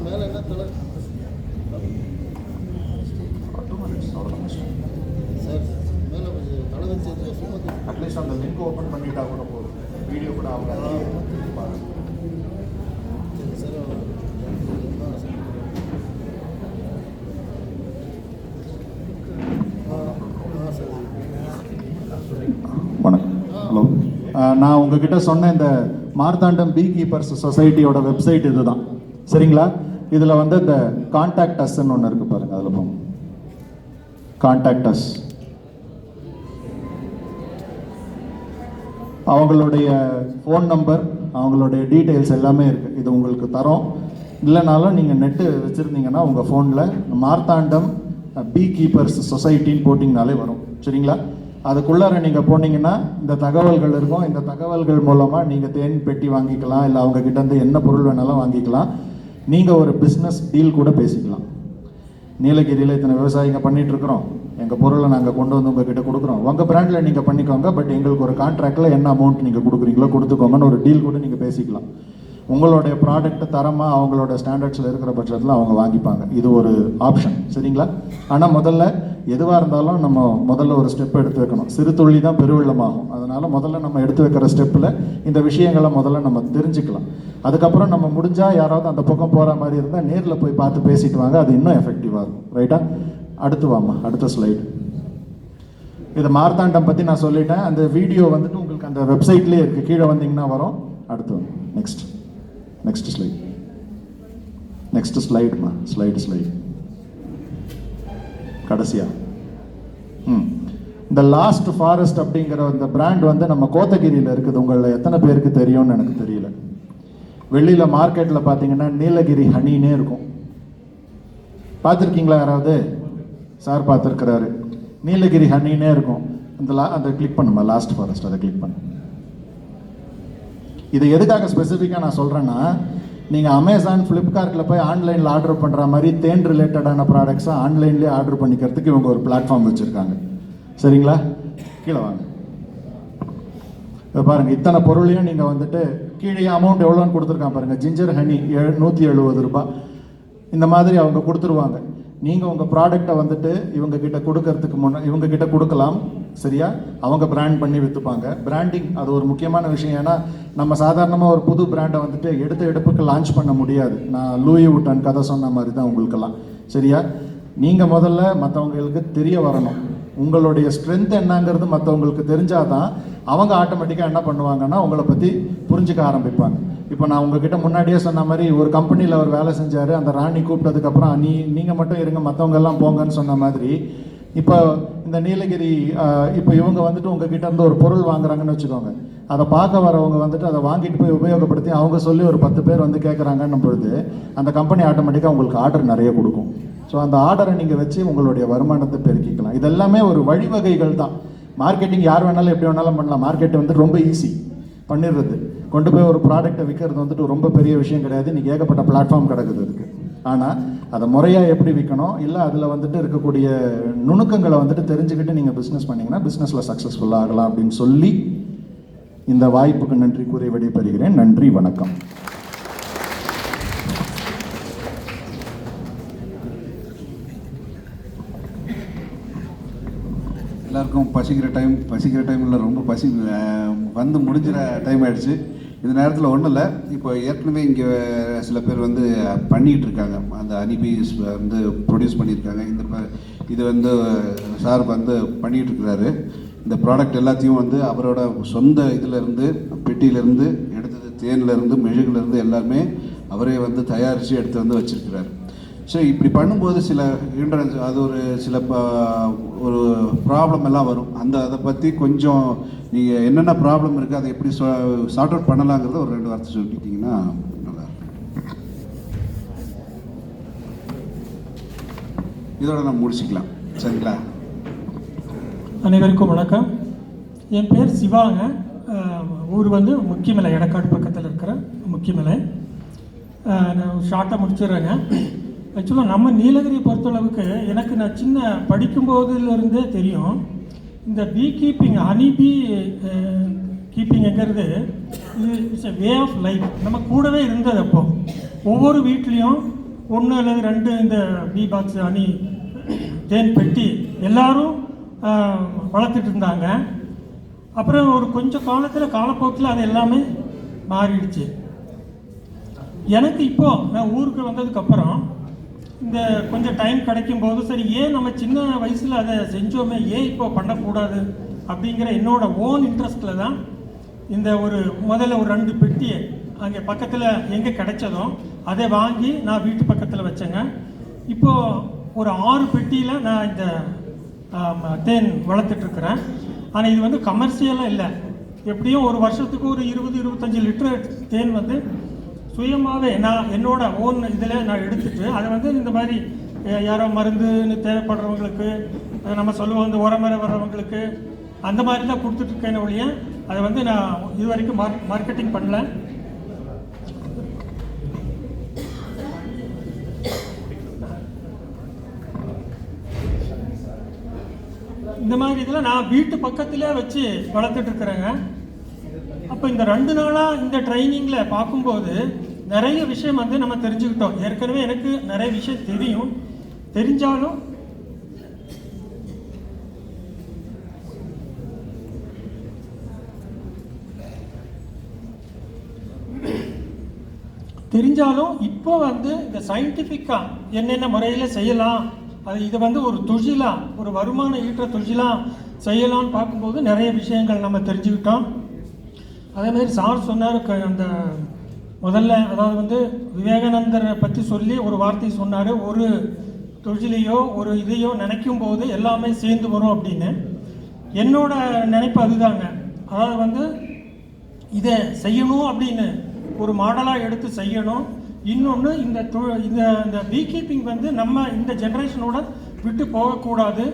மேலே என்ன தலை 2 minutes அவ்வளோதான். சார் மேலே தலை வச்சு சும்மா அட்லீஸ்ட் அந்த லிங்க் ஓப்பன் பண்ணிட்டா கூட போதும். வீடியோ கூட அவங்க பாருங்க. வணக்கம். ஹலோ, நான் உங்ககிட்ட சொன்ன இந்த மார்த்தாண்டம் பீ கீப்பர்ஸ் சொசைட்டியோட வெப்சைட் இதுதான். சரிங்களா? இதில் வந்து இந்த கான்டாக்ட் அஸ்ன்னு ஒன்று இருக்குது பாருங்கள். அதில் போங்க. Contact as. அவங்களுடைய ஃபோன் நம்பர், அவங்களுடைய டீட்டெயில்ஸ் எல்லாமே இருக்குது. இது உங்களுக்கு தரோம். இல்லைனாலும் நீங்கள் நெட்டு வச்சுருந்தீங்கன்னா உங்கள் ஃபோனில் மார்த்தாண்டம் பீ கீப்பர்ஸ் சொசைட்டின்னு போட்டிங்கனாலே வரும். சரிங்களா? அதுக்குள்ளார நீங்கள் போனீங்கன்னா இந்த தகவல்கள் இருக்கும். இந்த தகவல்கள் மூலமாக நீங்கள் தேன் பெட்டி வாங்கிக்கலாம், இல்லை அவங்கக்கிட்டேருந்து என்ன பொருள் வேணாலும் வாங்கிக்கலாம். நீங்கள் ஒரு பிஸ்னஸ் டீல் கூட பேசிக்கலாம். நீலகிரியில் இத்தனை விவசாயிங்க பண்ணிகிட்ருக்குறோம், எங்கள் பொருளை நாங்கள் கொண்டு வந்து உங்ககிட்ட கொடுக்குறோம், உங்கள் பிராண்டில் நீங்கள் பண்ணிக்கோங்க, பட் எங்களுக்கு ஒரு கான்ட்ராக்டில் என்ன அமௌண்ட் நீங்கள் கொடுக்குறீங்களோ கொடுத்துக்கோங்கன்னு ஒரு டீல் கூட நீங்கள் பேசிக்கலாம். உங்களுடைய ப்ராடக்ட் தரமாக அவங்களோட ஸ்டாண்டர்ட்ஸில் இருக்கிற பட்சத்தில் அவங்க வாங்கிப்பாங்க. இது ஒரு ஆப்ஷன். சரிங்களா? ஆனால் முதல்ல எதுவாக இருந்தாலும் நம்ம முதல்ல ஒரு ஸ்டெப் எடுத்து வைக்கணும். சிறு துளி தான் பெருவெள்ளமாகும். அதனால் முதல்ல நம்ம எடுத்து வைக்கிற ஸ்டெப்பில் இந்த விஷயங்களை முதல்ல நம்ம தெரிஞ்சுக்கலாம். அதுக்கப்புறம் நம்ம முடிஞ்சால் யாராவது அந்த பக்கம் போகிற மாதிரி இருந்தால் நேரில் போய் பார்த்து பேசிட்டு வாங்க. அது இன்னும் எஃபெக்டிவாக இருக்கும். ரைட்டா? அடுத்து வாமா, அடுத்த ஸ்லைடு. இது மார்த்தாண்டம் பற்றி நான் சொல்லிட்டேன். அந்த வீடியோ வந்துட்டு உங்களுக்கு அந்த வெப்சைட்லேயே இருக்குது. கீழே வந்தீங்கன்னா வரும். அடுத்து நெக்ஸ்ட் ஸ்லைட். நெக்ஸ்ட் ஸ்லைடுமா, ஸ்லைடு கடைசியா. இந்த லாஸ்ட் ஃபாரஸ்ட் அப்படிங்கிற இந்த பிராண்ட் வந்து நம்ம கோத்தகிரியில் இருக்குது. உங்களில் எத்தனை பேருக்கு தெரியும்னு எனக்கு தெரியல. வெளியில் மார்க்கெட்டில் பார்த்தீங்கன்னா நீலகிரி ஹனின்னே இருக்கும். பார்த்துருக்கீங்களா யாராவது? சார் பார்த்துருக்கிறாரு. நீலகிரி ஹனின்னே இருக்கும். அந்த கிளிக் பண்ணுமா, லாஸ்ட் ஃபாரஸ்ட், அதை கிளிக் பண்ணு. இது எதுக்காக ஸ்பெசிஃபிக்காக நான் சொல்கிறேன்னா, நீங்கள் அமேசான், ஃப்ளிப்கார்ட்டில் போய் ஆன்லைனில் ஆர்டர் பண்ணுற மாதிரி தேன் ரிலேட்டடான ப்ராடக்ட்ஸை ஆன்லைன்லேயே ஆர்டர் பண்ணிக்கிறதுக்கு இவங்க ஒரு பிளாட்ஃபார்ம் வச்சுருக்காங்க. சரிங்களா? கீழே வாங்க. இப்போ பாருங்கள், இத்தனை பொருளையும் நீங்கள் வந்துட்டு கீழே அமௌண்ட் எவ்வளோன்னு கொடுத்துருக்கான் பாருங்கள். ஜிஞ்சர் ஹனி 170 ரூபாய். இந்த மாதிரி அவங்க கொடுத்துருவாங்க. நீங்கள் உங்கள் ப்ராடக்டை வந்துட்டு இவங்ககிட்ட கொடுக்கறதுக்கு இவங்ககிட்ட கொடுக்கலாம். சரியா? அவங்க பிராண்ட் பண்ணி விற்றுப்பாங்க. பிராண்டிங் அது ஒரு முக்கியமான விஷயம். ஏன்னா நம்ம சாதாரணமாக ஒரு புது பிராண்டை வந்துட்டு எடுப்புக்கு லான்ச் பண்ண முடியாது. நான் லூயி வுட்டன் கதை சொன்ன மாதிரி தான் உங்களுக்கெல்லாம். சரியா? நீங்கள் முதல்ல மற்றவங்களுக்கு தெரிய வரணும். உங்களுடைய ஸ்ட்ரென்த் என்னங்கிறது மற்றவங்களுக்கு தெரிஞ்சாதான் அவங்க ஆட்டோமேட்டிக்காக என்ன பண்ணுவாங்கன்னா உங்களை பற்றி புரிஞ்சுக்க ஆரம்பிப்பாங்க. இப்போ நான் உங்ககிட்ட முன்னாடியே சொன்ன மாதிரி ஒரு கம்பெனியில் அவர் வேலை செஞ்சார். அந்த ராணி கூப்பிட்டதுக்கப்புறம் நீங்கள் மட்டும் இருங்க, மற்றவங்க எல்லாம் போங்கன்னு சொன்ன மாதிரி இப்போ இந்த நீலகிரி இப்போ இவங்க வந்துட்டு உங்ககிட்ட இருந்து ஒரு பொருள் வாங்குறாங்கன்னு வச்சுக்கோங்க. அதை பார்க்க வரவங்க வந்துட்டு அதை வாங்கிட்டு போய் உபயோகப்படுத்தி அவங்க சொல்லி ஒரு 10 பேர் வந்து கேட்குறாங்கன்னும் பொழுது அந்த கம்பெனி ஆட்டோமேட்டிக்காக உங்களுக்கு ஆர்டர் நிறைய கொடுக்கும். ஸோ அந்த ஆர்டரை நீங்கள் வச்சு உங்களுடைய வருமானத்தை பெருக்கிக்கலாம். இதெல்லாமே ஒரு வழிவகைகள் தான். மார்க்கெட்டிங் யார் வேணாலும் எப்படி வேணாலும் பண்ணலாம். மார்க்கெட் வந்து ரொம்ப ஈஸி பண்ணிடுறது. கொண்டு போய் ஒரு ப்ராடக்ட்டை விற்கிறது வந்துட்டு ரொம்ப பெரிய விஷயம் கிடையாது. இன்றைக்கி ஏகப்பட்ட பிளாட்ஃபார்ம் கிடக்குது அதுக்கு. ஆனால் அதை முறையாக எப்படி விற்கணும், இல்லை அதில் வந்துட்டு இருக்கக்கூடிய நுணுக்கங்களை வந்துட்டு தெரிஞ்சுக்கிட்டு நீங்கள் பிஸ்னஸ் பண்ணிங்கன்னா பிஸ்னஸில் சக்ஸஸ்ஃபுல்லாக ஆகலாம் அப்படின்னு சொல்லி இந்த வாய்ப்புக்கு நன்றி கூறி விடைபெறுகிறேன். நன்றி, வணக்கம். எல்லாருக்கும் பசிக்கிற டைமில் ரொம்ப வந்து முடிஞ்சிற டைம் ஆகிடுச்சு. இந்த நேரத்தில் ஒன்றும் இல்லை. இப்போ ஏற்கனவே இங்கே சில பேர் வந்து பண்ணிகிட்டு இருக்காங்க. அந்த அனிபீஸ் வந்து ப்ரொடியூஸ் பண்ணியிருக்காங்க. இது வந்து சார் வந்து பண்ணிகிட்டு இருக்கிறாரு. இந்த ப்ராடக்ட் எல்லாத்தையும் வந்து அவரோட சொந்த இதிலேருந்து, பெட்டியிலேருந்து எடுத்தது, தேன்லேருந்து, மெழுகுலேருந்து எல்லாமே அவரே வந்து தயாரித்து எடுத்து வந்து வச்சிருக்கிறார். ஸோ இப்படி பண்ணும்போது சில ஹிண்ட்ரன்ஸ், அது ஒரு சில ஒரு ப்ராப்ளம் எல்லாம் வரும். அதை பற்றி கொஞ்சம் நீங்கள் என்னென்ன ப்ராப்ளம் இருக்குது, அதை எப்படி சார்ட் அவுட் பண்ணலாங்கிறத ஒரு 2 வார்த்தை சொல்லிட்டீங்கன்னா நல்லாயிருக்கும். இதோட நம்ம முடிச்சுக்கலாம், சரிங்களா? அனைவருக்கும் வணக்கம். என் பேர் சிவாங்க. ஊர் வந்து முக்கியமலை, எடக்காடு பக்கத்தில் இருக்கிற முக்கியமலை. நான் ஷார்ட்டாக முடிச்சிடுறேங்க. ஆக்சுவலாக நம்ம நீலகிரி பொறுத்தளவுக்கு எனக்கு நான் சின்ன படிக்கும்போதுலேருந்தே தெரியும், இந்த பீ கீப்பிங், ஹனி பீ கீப்பிங்கிறது இது it's a way of life. நம்ம கூடவே இருந்தது. அப்போது ஒவ்வொரு வீட்லேயும் 1 அல்லது 2 இந்த பீ பாக்ஸ், ஹனி தேன் பெட்டி எல்லாரும் வளர்த்துட்டு இருந்தாங்க. அப்புறம் ஒரு கொஞ்சம் காலப்போக்கில் அது எல்லாமே மாறிடுச்சு. எனக்கு இப்போது நான் ஊருக்கு வந்ததுக்கப்புறம் இந்த கொஞ்சம் டைம் கிடைக்கும்போது, சரி ஏன் நம்ம சின்ன வயசில் அதை செஞ்சோமே, ஏன் இப்போ பண்ணக்கூடாது அப்படிங்கிற என்னோட ஓன் இன்ட்ரெஸ்ட்டில் தான் இந்த முதல்ல ஒரு 2 பெட்டியை அங்கே பக்கத்தில் எங்கே கிடைச்சதோ அதை வாங்கி நான் வீட்டு பக்கத்தில் வச்சேங்க. இப்போது ஒரு 6 பெட்டியில் நான் இந்த தேன் வளர்த்துட்ருக்குறேன். ஆனால் இது வந்து கமர்ஷியலாக இல்லை. எப்படியும் ஒரு வருஷத்துக்கு ஒரு 20-25 லிட்டர் தேன் வந்து சுயமாகவே நான் என்னோட ஓன் இதில் நான் எடுத்துட்டு அதை வந்து இந்த மாதிரி யாரோ மருந்துன்னு தேவைப்படுறவங்களுக்கு, நம்ம சொல்லுவோம் இந்த உரமர வர்றவங்களுக்கு, அந்த மாதிரி தான் கொடுத்துட்ருக்கேன் ஒழிய அதை வந்து நான் இது வரைக்கும் மார்க்கெட்டிங் பண்ணல. இந்த மாதிரி இதில் நான் வீட்டு பக்கத்திலே வச்சு வளர்த்துட்ருக்குறேங்க. அப்போ இந்த 2 நாளாக இந்த ட்ரைனிங்கில் பார்க்கும்போது நிறைய விஷயம் வந்து நம்ம தெரிஞ்சுக்கிட்டோம். ஏற்கனவே எனக்கு நிறைய விஷயம் தெரியும், தெரிஞ்சாலும் இப்போ வந்து இந்த சயின்டிஃபிக்காக என்னென்ன முறையில் செய்யலாம், இதை வந்து ஒரு தொழிலாக, ஒரு வருமானம் ஈட்டுற தொழிலாக செய்யலான்னு பார்க்கும்போது நிறைய விஷயங்கள் நம்ம தெரிஞ்சுக்கிட்டோம். அதேமாதிரி சார் சொன்னார், அந்த முதல்ல அதாவது வந்து விவேகானந்தரை பற்றி சொல்லி ஒரு வார்த்தை சொன்னார், ஒரு தொழிலையோ ஒரு இதையோ நினைக்கும் போது எல்லாமே சேர்ந்து வரும் அப்படின்னு. என்னோட நினைப்பு அதுதாங்க. அதாவது வந்து இதை செய்யணும் அப்படின்னு ஒரு மாடலாக எடுத்து செய்யணும். இன்னொன்று இந்த பீ கீப்பிங் வந்து நம்ம இந்த ஜென்ரேஷனோட விட்டு போகக்கூடாது,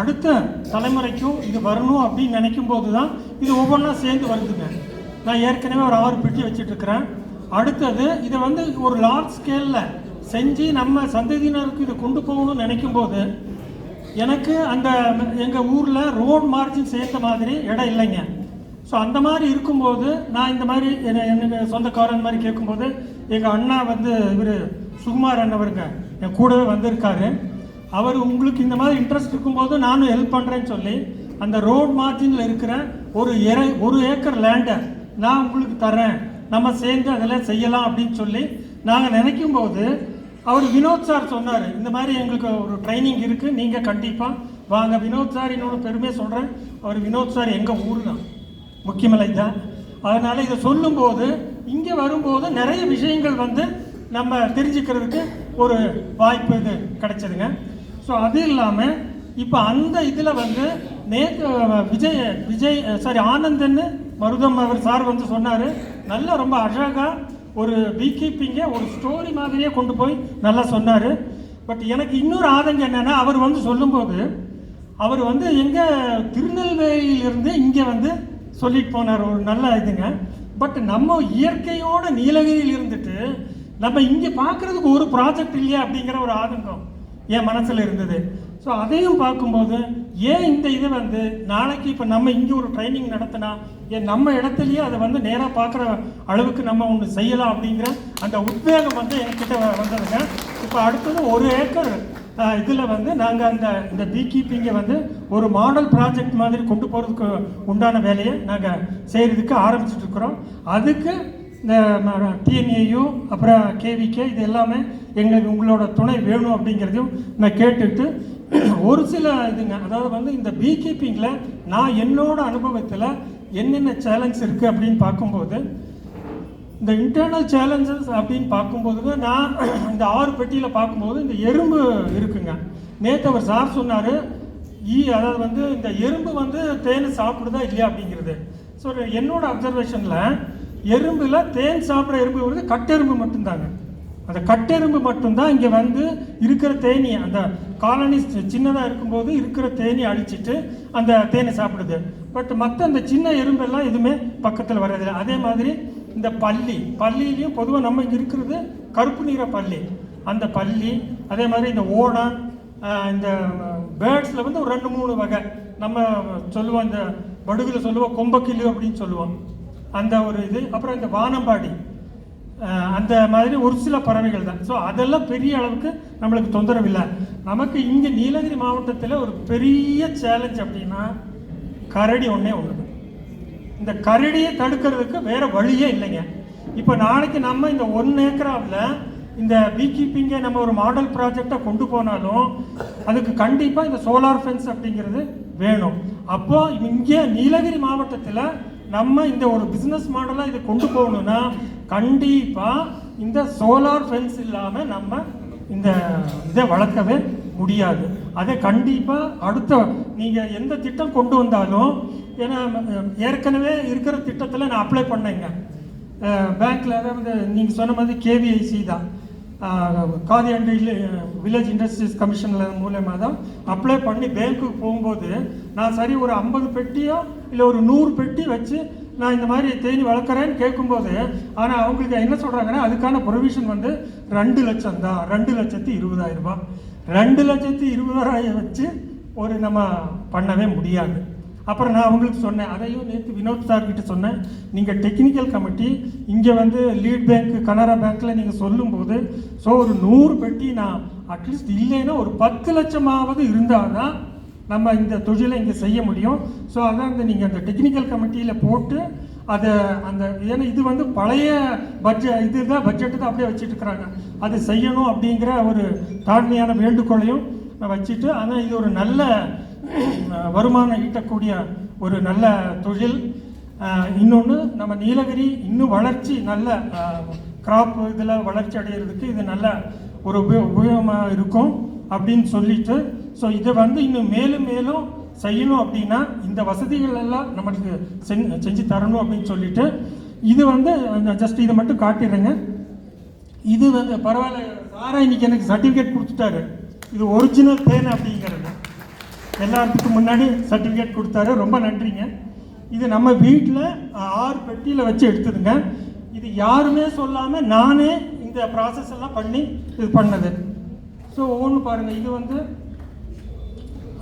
அடுத்த தலைமுறைக்கும் இது வரணும் அப்படின்னு நினைக்கும் போது தான் இது ஒவ்வொன்றா சேர்ந்து வருதுங்க. நான் ஏற்கனவே ஒரு 6 பெட்டி வச்சுட்ருக்கிறேன். அடுத்தது இதை வந்து ஒரு லார்ஜ் ஸ்கேலில் செஞ்சு நம்ம சந்ததியினருக்கு இதை கொண்டு போகணும்னு நினைக்கும் போது எனக்கு அந்த எங்கள் ஊரில் ரோட் மார்ஜின் சேர்த்த மாதிரி இடம் இல்லைங்க. ஸோ அந்த மாதிரி இருக்கும்போது நான் இந்த மாதிரி எனக்கு சொந்தக்காரன் மாதிரி கேட்கும்போது எங்கள் அண்ணா வந்து இவர் சுகுமார் அண்ணவருங்க என் கூடவே வந்திருக்காரு. அவர் உங்களுக்கு இந்த மாதிரி இன்ட்ரெஸ்ட் இருக்கும்போது நானும் ஹெல்ப் பண்ணுறேன்னு சொல்லி அந்த ரோட் மார்ஜினில் இருக்கிற ஒரு ஏக்கர் லேண்டை நான் உங்களுக்கு தரேன், நம்ம சேர்ந்து அதில் செய்யலாம் அப்படின்னு சொல்லி நாங்கள் நினைக்கும் போது அவர் வினோத் சார் சொன்னார், இந்த மாதிரி எங்களுக்கு ஒரு ட்ரைனிங் இருக்குது, நீங்கள் கண்டிப்பாக வாங்க. வினோத் சார் என்னோட பெருமையாக சொல்கிறேன், அவர் வினோத் சார் எங்கள் ஊர் தான், முக்கியமலை தான். அதனால் இதை சொல்லும்போது இங்கே வரும்போது நிறைய விஷயங்கள் வந்து நம்ம தெரிஞ்சுக்கிறதுக்கு ஒரு வாய்ப்பு இது கிடைச்சதுங்க. ஸோ அது இல்லாமல் இப்போ அந்த இதில் வந்து நேற்று ஆனந்தன்னு மருதம் அவர் சார் வந்து சொன்னார், நல்லா ரொம்ப அழகாக ஒரு பீ கீப்பிங்கை ஒரு ஸ்டோரி மாதிரியே கொண்டு போய் நல்லா சொன்னார். பட் எனக்கு இன்னொரு ஆதங்கம் என்னென்னா, அவர் வந்து சொல்லும்போது அவர் வந்து எங்கள் திருநெல்வேலியிலிருந்து இங்கே வந்து சொல்லிட்டு போனார், ஒரு நல்ல இதுங்க. பட் நம்ம இயற்கையோட நீலகிரியில் இருந்துட்டு நம்ம இங்கே பார்க்குறதுக்கு ஒரு ப்ராஜெக்ட் இல்லையா அப்படிங்கிற ஒரு ஆதங்கம் என் மனசில் இருந்தது. ஸோ அதையும் பார்க்கும்போது ஏன் இந்த இதை வந்து நாளைக்கு இப்போ நம்ம இங்கே ஒரு ட்ரைனிங் நடத்தினா நம்ம இடத்துலையே அதை வந்து நேராக பார்க்குற அளவுக்கு நம்ம ஒன்று செய்யலாம் அப்படிங்கிற அந்த உத்வேகம் வந்து என்கிட்ட வந்ததுங்க. இப்போ அடுத்தது 1 ஏக்கர் இதில் வந்து நாங்கள் இந்த பீ கீப்பிங்கை வந்து ஒரு மாடல் ப்ராஜெக்ட் மாதிரி கொண்டு போகிறதுக்கு உண்டான வேலையை நாங்கள் செய்கிறதுக்கு ஆரம்பிச்சிட்ருக்குறோம். அதுக்கு இந்த டிஎன்ஏயு அப்புறம் கேவிகே இது எல்லாமே எங்களுக்கு உங்களோட துணை வேணும் அப்படிங்கிறதையும் நான் கேட்டுட்டு ஒரு சில இதுங்க, அதாவது வந்து இந்த பீ கீப்பிங்கில் நான் என்னோட அனுபவத்தில் என்னென்ன சேலஞ்ச் இருக்குது அப்படின்னு பார்க்கும்போது இந்த இன்டர்னல் சேலஞ்சஸ் அப்படின்னு பார்க்கும்போது நான் இந்த 6 பெட்டியில் பார்க்கும்போது இந்த எறும்பு இருக்குங்க. நேற்று அவர் சார் சொன்னார், அதாவது வந்து இந்த எறும்பு வந்து தேன் சாப்பிடுதா இல்லையா அப்படிங்கிறது. ஸோ என்னோட அப்சர்வேஷனில் எறும்பில் தேன் சாப்பிட்ற எறும்பு வந்து கட்டெரும்பு மட்டும்தாங்க. அந்த கட்டெரும்பு மட்டும்தான் இங்கே வந்து இருக்கிற தேனியை, அந்த காலனி சின்னதாக இருக்கும்போது இருக்கிற தேனியை அழிச்சிட்டு அந்த தேனை சாப்பிடுது. பட் மற்ற அந்த சின்ன எறும்பெல்லாம் எதுவுமே பக்கத்தில் வர்றதில்லை. அதே மாதிரி இந்த பல்லிலையும் பொதுவாக நம்ம இங்கே இருக்கிறது கருப்பு நிற பல்லி, அந்த பல்லி, அதே மாதிரி இந்த ஓணம், இந்த பேர்ட்ஸில் வந்து ஒரு 2-3 வகை நம்ம சொல்லுவோம். இந்த படுகில் சொல்லுவோம் கொம்பக்கிளி அப்படின்னு சொல்லுவோம், அந்த ஒரு இது. அப்புறம் இந்த வானம்பாடி, அந்த மாதிரி ஒரு சில பறவைகள் தான். ஸோ அதெல்லாம் பெரிய அளவுக்கு நம்மளுக்கு தொந்தரவு இல்லை. நமக்கு இங்கே நீலகிரி மாவட்டத்தில் ஒரு பெரிய சேலஞ்ச் அப்படின்னா கரடி ஒன்று. இந்த கரடியை தடுக்கிறதுக்கு வேறு வழியே இல்லைங்க. இப்போ நாளைக்கு நம்ம இந்த 1 ஏக்கராவில் இந்த பீ கீப்பிங்கை நம்ம ஒரு மாடல் ப்ராஜெக்டாக கொண்டு போனாலும் அதுக்கு கண்டிப்பாக இந்த சோலார் ஃபென்ஸ் அப்படிங்கிறது வேணும். அப்போது இங்கே நீலகிரி மாவட்டத்தில் நம்ம இந்த ஒரு பிஸ்னஸ் மாடலாக இதை கொண்டு போகணுன்னா கண்டிப்பாக இந்த சோலார் ஃபென்ஸ் இல்லாமல் நம்ம இந்த இதை வளர்க்கவே முடியாது. அதை கண்டிப்பாக அடுத்த நீங்கள் எந்த திட்டம் கொண்டு வந்தாலும், ஏன்னா ஏற்கனவே இருக்கிற திட்டத்தில் நான் அப்ளை பண்ணேங்க பேங்க்கில். அதாவது நீங்கள் சொன்ன மாதிரி கேவிஐசி தான், காதி அண்ட் வில்லேஜ் இண்டஸ்ட்ரீஸ் கமிஷனில் மூலமாக தான் அப்ளை பண்ணி பேங்க்குக்கு போகும்போது நான் சரி ஒரு 50 பெட்டியோ இல்லை ஒரு 100 பெட்டி வச்சு நான் இந்த மாதிரி தேனி வளர்க்குறேன்னு கேட்கும்போது, ஆனால் அவங்களுக்கு என்ன சொல்கிறாங்கன்னா அதுக்கான ப்ரொவிஷன் வந்து 2 லட்சம் தான், 2,20,000 ரூபாய். 2,20,000 வச்சு ஒரு நம்ம பண்ணவே முடியாது. அப்புறம் நான் அவங்களுக்கு சொன்னேன், அதையும் நேற்று வினோத் சார்கிட்ட சொன்னேன், நீங்கள் டெக்னிக்கல் கமிட்டி இங்கே வந்து லீட் பேங்க் கனரா பேங்க்கில் நீங்கள் சொல்லும்போது ஸோ ஒரு 100 பெட்டி நான் அட்லீஸ்ட் இல்லைன்னா ஒரு 10 லட்சமாவது இருந்தால் தான் நம்ம இந்த தொழிலை இங்கே செய்ய முடியும். ஸோ அதான் இந்த நீங்கள் அந்த டெக்னிக்கல் கமிட்டியில் போட்டு அதை அந்த, ஏன்னா இது வந்து பழைய இதுதான் பட்ஜெட்டு தான் அப்படியே வச்சுட்டு இருக்கிறாங்க, அது செய்யணும் அப்படிங்கிற ஒரு தாழ்மையான வேண்டுகோளையும் வச்சுட்டு, ஆனால் இது ஒரு நல்ல வருமானம் ஈட்டக்கூடிய ஒரு நல்ல தொழில். இன்னொன்று நம்ம நீலகிரி இன்னும் வளர்ச்சி நல்ல கிராப் இதில் வளர்ச்சி அடைகிறதுக்கு இது நல்ல ஒரு உபயோகமாக இருக்கும் அப்படின்னு சொல்லிட்டு, ஸோ இதை வந்து இன்னும் மேலும் மேலும் செய்யணும் அப்படின்னா இந்த வசதிகள் எல்லாம் நமக்கு செஞ்சு தரணும் அப்படின்னு சொல்லிட்டு, இது வந்து ஜஸ்ட் இதை மட்டும் காட்டிடுறேங்க. இது வந்து பரவாயில்ல, சாரா இன்னைக்கு எனக்கு சர்டிஃபிகேட் கொடுத்துட்டாரு, இது ஒரிஜினல் தேன் அப்படிங்கிறது எல்லாத்துக்கும் முன்னாடி சர்டிஃபிகேட் கொடுத்தாரு, ரொம்ப நன்றிங்க. இது நம்ம வீட்டில் 6 பெட்டியில் வச்சு எடுத்துதுங்க. இது யாருமே சொல்லாமல் நானே இந்த ப்ராசஸ் எல்லாம் பண்ணி இது பண்ணது. ஸோ ஒவ்வொன்று பாருங்கள், இது வந்து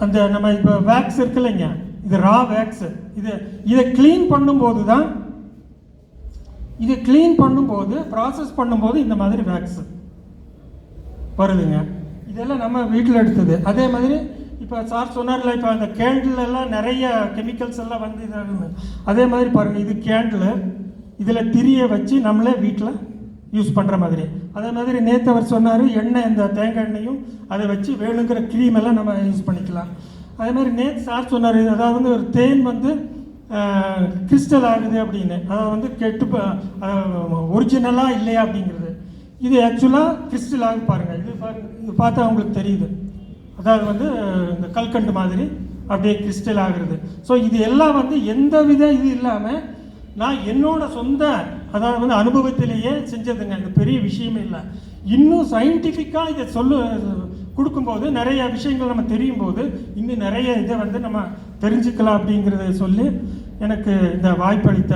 அந்த நம்ம இப்போ வேக்ஸ் இருக்குல்லைங்க, இது ரா வேக்ஸு. இதை க்ளீன் பண்ணும்போது தான், இதை க்ளீன் பண்ணும்போது ப்ராசஸ் பண்ணும்போது இந்த மாதிரி வேக்ஸு வருதுங்க. இதெல்லாம் நம்ம வீட்டில் எடுத்தது. அதே மாதிரி இப்போ சார் சொன்னார்ல, இப்போ அந்த கேண்டில் எல்லாம் நிறைய கெமிக்கல்ஸ் எல்லாம் வந்து இதாகுங்க. அதே மாதிரி பாருங்கள், இது கேண்டில், இதில் திரியை வச்சு நம்மளே வீட்டில் யூஸ் பண்ணுற மாதிரி. அதே மாதிரி நேற்று அவர் சொன்னார், எண்ணெய், இந்த தேங்காய் எண்ணெயும் அதை வச்சு வேணுங்கிற க்ரீம் எல்லாம் நம்ம யூஸ் பண்ணிக்கலாம். அதே மாதிரி நேற்று சார் சொன்னார், அதாவது வந்து ஒரு தேன் வந்து கிறிஸ்டல் ஆகுது அப்படின்னு, அதாவது வந்து ஒரிஜினலாக இல்லையா அப்படிங்கிறது. இது ஆக்சுவலாக கிறிஸ்டல் ஆகுது பாருங்கள், இது பார்த்தா அவங்களுக்கு தெரியுது, அதாவது வந்து இந்த கல்கண்டு மாதிரி அப்படியே கிறிஸ்டல் ஆகுறது. ஸோ இது எல்லாம் வந்து எந்த வித இது இல்லாமல் நான் என்னோட சொந்த, அதாவது வந்து அனுபவத்திலேயே செஞ்சதுங்க, இந்த பெரிய விஷயமே இல்லை. இன்னும் சயின்டிஃபிக்காக இதை கொடுக்கும்போது நிறைய விஷயங்கள் நம்ம தெரியும் போது இன்னும் நிறைய இதை வந்து நம்ம தெரிஞ்சுக்கலாம் அப்படிங்கிறத சொல்லி எனக்கு இந்த வாய்ப்பளித்த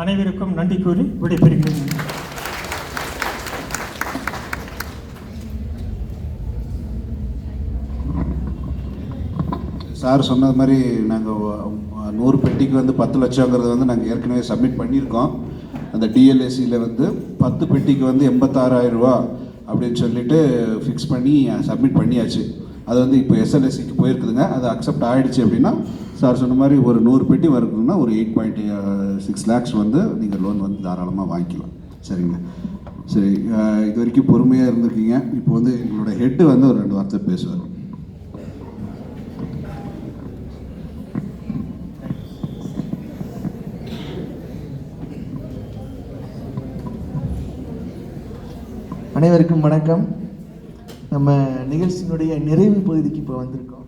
அனைவருக்கும் நன்றி கூறி விடைபெறுகிறேன். சார் சொன்னது மாதிரி நாங்கள் 100 பெட்டிக்கு வந்து 10 லட்சங்கிறது வந்து நாங்கள் ஏற்கனவே சப்மிட் பண்ணியிருக்கோம். அந்த டிஎல்ஏசியில் வந்து 10 பெட்டிக்கு வந்து 86,000 ரூபா அப்படின்னு சொல்லிட்டு ஃபிக்ஸ் பண்ணி சப்மிட் பண்ணியாச்சு. அது வந்து இப்போ எஸ்எல்எஸ்சிக்கு போயிருக்குதுங்க. அது அக்செப்ட் ஆகிடுச்சு அப்படின்னா சார் சொன்ன மாதிரி ஒரு 100 பெட்டி வருதுன்னா ஒரு 8.6 lakhs வந்து நீங்கள் லோன் வந்து தாராளமாக வாங்கிக்கலாம். சரிங்களா? சரி, இது வரைக்கும் பொறுமையாக இருந்திருக்கீங்க. இப்போ வந்து எங்களோட ஹெட்டு வந்து ஒரு 2 வார்த்தை பேசுவார். அனைவருக்கும் வணக்கம். நம்ம நிகழ்ச்சியினுடைய நிறைவு பகுதிக்கு இப்போ வந்திருக்கோம்.